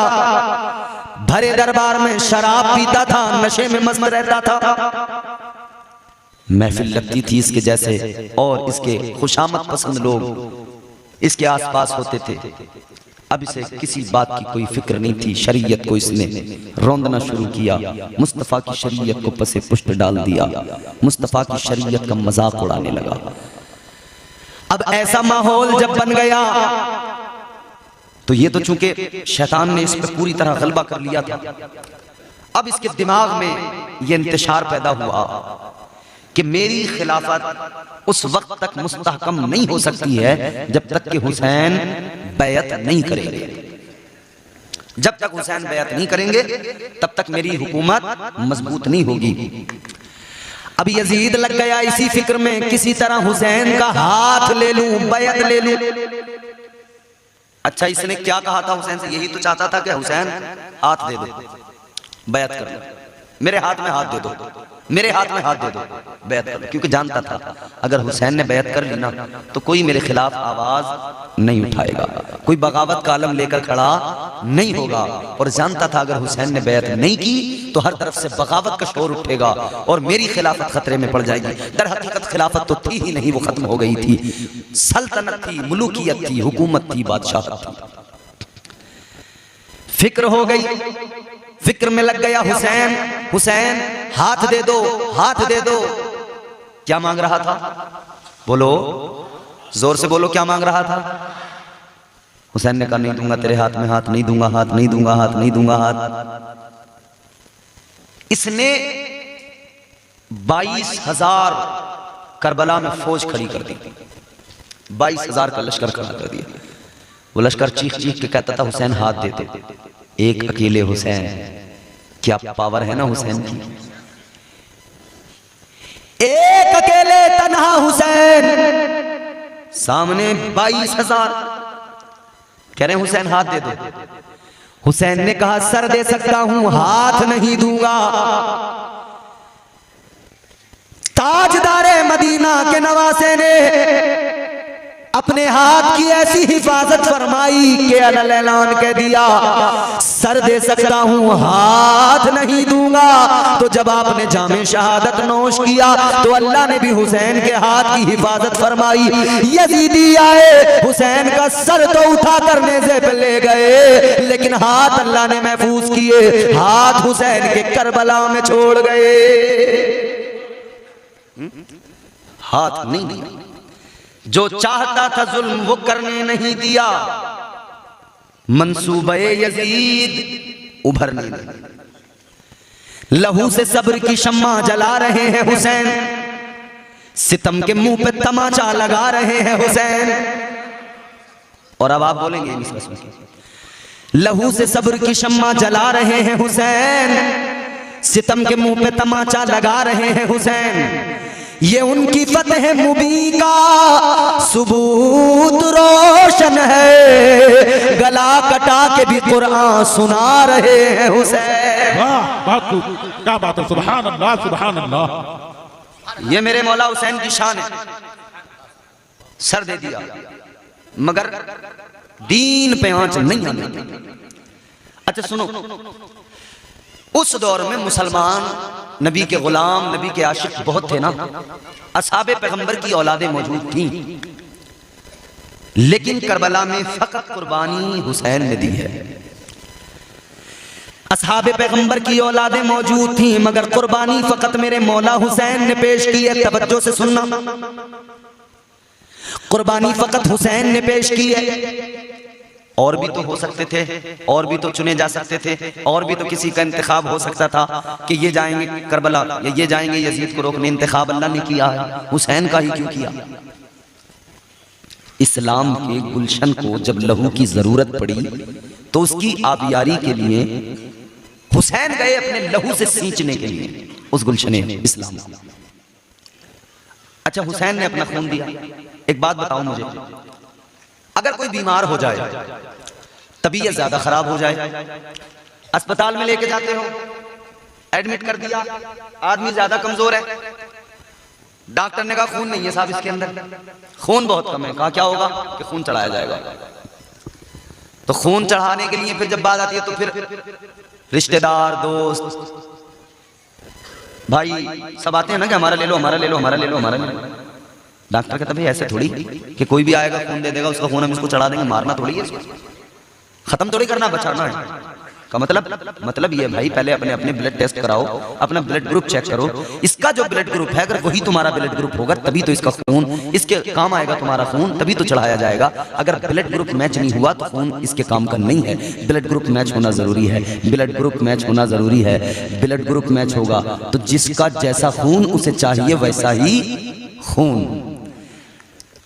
S1: भरे दरबार में शराब पीता था, नशे में मस्त रहता था। महफिल लगती थी इसके जैसे और इसके खुशामद पसंद लोग इसके आसपास होते थे। अब इसे किसी बात की कोई फिक्र नहीं थी। शरीयत को इसने रौंदना शुरू किया, मुस्तफ़ा की शरीयत को पसे पुष्ट डाल दिया, मुस्तफ़ा की शरीयत का मजाक उड़ाने लगा। अब ऐसा माहौल जब बन गया तो ये तो चूंकि शैतान ने इस पर पूरी तरह गलबा कर लिया था, अब इसके दिमाग में ये इंतशार पैदा हुआ कि मेरी खिलाफत उस वक्त तक मुस्तहकम नहीं हो सकती है जब तक कि हुसैन बैयत नहीं करेंगे। जब तक हुसैन बैयत नहीं करेंगे तब तक मेरी हुकूमत मजबूत नहीं होगी। अब यजीद लग गया इसी फिक्र में, किसी तरह हुसैन का हाथ ले लूं, बैयत ले लूं। अच्छा, इसने क्या कहा था हुसैन से? यही तो चाहता था कि हुसैन हाथ दे दो, बैयत कर लो, मेरे हाथ में हाथ दे दो, मेरे हाथ में हाथ दे दो, बैयत कर लो। क्योंकि जानता था अगर हुसैन ने बैयत कर ली ना तो कोई मेरे खिलाफ आवाज नहीं उठाएगा, कोई बगावत का आलम लेकर खड़ा नहीं होगा। और जानता था अगर हुसैन ने बैयत नहीं की तो हर तरफ से बगावत का शोर उठेगा और मेरी खिलाफत खतरे में पड़ जाएगी। दर हकीकत खिलाफत तो थी ही नहीं, वो खत्म हो गई थी। सल्तनत थी, मुलूकियत थी, हुकूमत थी, बादशाह थी। फिक्र हो गई, फिक्र में लग गया हुसैन, हुसैन हाथ दे दो, हाथ दे दो। क्या मांग रहा था? बोलो, जोर से बोलो, क्या मांग रहा था? हुसैन ने कहा नहीं दूंगा तेरे हाथ में हाथ, नहीं दूंगा हाथ, नहीं दूंगा हाथ, नहीं दूंगा हाथ। इसने 22,000 करबला में फौज खड़ी कर दी, 22,000 का लश्कर खड़ा कर दिया। वो लश्कर चीख चीख के कहता था हुसैन हाथ दे दे। एक अकेले हुसैन, क्या पावर है ना हुसैन की। एक अकेले तन्हा हुसैन, सामने 22,000 कह रहे हैं हुसैन हाथ दे दो। हुसैन ने कहा सर दे सकता हूं, हाथ नहीं दूंगा। ताजदारे मदीना के नवासे ने अपने हाथ की ऐसी हिफाजत फरमाई कि अलल ऐलान कह दिया सर दे सकता हूं, हाथ नहीं दूंगा। तो जब आपने जामे शहादत नोश किया तो अल्लाह ने भी हुसैन के हाथ की हिफाजत फरमाई। यजीदी आए, हुसैन का सर तो उठा कर नेज़े पे ले गए, लेकिन हाथ अल्लाह ने महफूज किए, हाथ हुसैन के करबला में छोड़ गए। हाथ नहीं दिया, जो चाहता था जुल्म वो करने नहीं दिया। मंसूबे यजीद उभरने दिया। लहू से सब्र की शम्मा जला रहे हैं हुसैन, सितम के मुंह पे तमाचा लगा रहे हैं हुसैन। और अब आप बोलेंगे लहू से सब्र की शम्मा जला रहे हैं हुसैन, सितम के मुंह पे तमाचा लगा रहे हैं हुसैन। ये उनकी फतह मुबी का सबूत रोशन है, गला कटा के भी कुरान सुना रहे हैं हुसैन।
S3: वाह, क्या बात है, सुभान अल्लाह, सुभान अल्लाह।
S1: ये मेरे मौला हुसैन की शान है। सर दे दिया मगर दीन पे आंच नहीं आने दी। अच्छा सुनो, उस दौर में मुसलमान नबी के गुलाम, नबी के आशिक बहुत थे ना। असहाबे पैगंबर की औलादें मौजूद थीं, लेकिन करबला में फकत कुर्बानी हुसैन ने दी है। असहाबे पैगंबर की औलादें मौजूद थी, मगर कुर्बानी फकत मेरे मौला हुसैन ने पेश की है। तवज्जो से सुनना, कुर्बानी फकत हुसैन ने पेश की है। और भी तो हो सकते थे, और भी तो चुने जा सकते थे, और भी तो किसी का इंतखाब हो सकता था कि ये जाएंगे करबला या ये जाएंगे यजीद को रोकने। इंतखाब अल्लाह ने किया है, हुसैन का ही क्यों किया? इस्लाम के गुलशन को जब लहू की जरूरत पड़ी तो उसकी आबियारी के लिए हुसैन गए अपने लहू से सींचने के लिए उस गुलशने इस्लाम। अच्छा, हुसैन ने अपना खून दिया। एक बात बताओ मुझे, अगर कोई बीमार हो जाए, तबीयत ज्यादा खराब हो जाए, अस्पताल में लेके जाते हो, एडमिट कर दिया, आदमी ज्यादा कमजोर है, डॉक्टर ने कहा खून नहीं है साहब इसके अंदर, खून बहुत कम है। कहा क्या होगा? कि खून चढ़ाया जाएगा। तो खून चढ़ाने के लिए फिर जब बात आती है तो फिर रिश्तेदार, दोस्त, भाई सब आते हैं ना कि हमारा ले लो, हमारा ले लो, हमारा ले लो, हमारा ले लो। डॉक्टर कहता भाई ऐसे थोड़ी कि कोई भी आएगा खून दे देगा, उसका खून हम इसको चढ़ा देंगे। मारना थोड़ी है इसको, खत्म थोड़ी करना, बचाना है। का मतलब ये भाई पहले अपने अपने ब्लड टेस्ट कराओ, अपना ब्लड ग्रुप चेक करो। इसका जो ब्लड ग्रुप है अगर वही तुम्हारा ब्लड ग्रुप होगा तभी तो इसका खून इसके काम आएगा, तुम्हारा खून तभी तो चढ़ाया जाएगा। अगर ब्लड ग्रुप मैच नहीं हुआ तो खून इसके काम का नहीं है। ब्लड ग्रुप मैच होना जरूरी है, ब्लड ग्रुप मैच होना जरूरी है। ब्लड ग्रुप मैच होगा तो जिसका जैसा खून उसे चाहिए वैसा ही खून,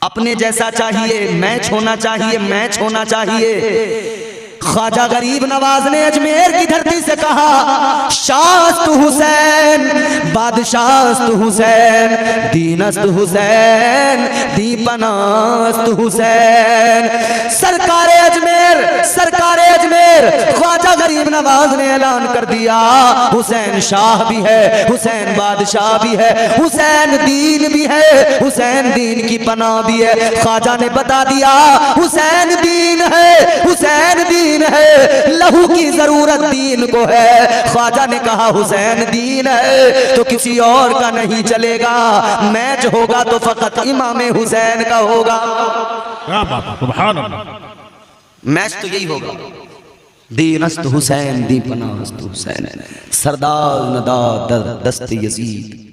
S1: अपने जैसा चाहिए, मैच होना चाहिए, मैच होना चाहिए। ख्वाजा गरीब नवाज ने अजमेर की धरती से कहा, शास्त हुसैन, बादशाहस्त हुसैन, दीनस्त हुसैन, दीपनास्त हुसैन। सरकारे अजमेर ख्वाजा गरीब नवाज ने ऐलान कर दिया, हुसैन शाह भी है, हुसैन बादशाह भी है, हुसैन दीन भी है, हुसैन दीन की पनाह भी है। ख्वाजा ने बता दिया हुसैन दीन है, हुसैन दीन है, लहू की जरूरत दीन को है। ख्वाजा ने कहा हुसैन दीन है तो किसी और का नहीं चलेगा, मैच होगा तो फकत इमाम हुसैन का होगा।
S3: क्या बात है, सुभान अल्लाह।
S1: मैच तो यही होगा, दीनस्त हुसैन, दीपनास्त हुसैन, सरदार नदा दस्त यजीद।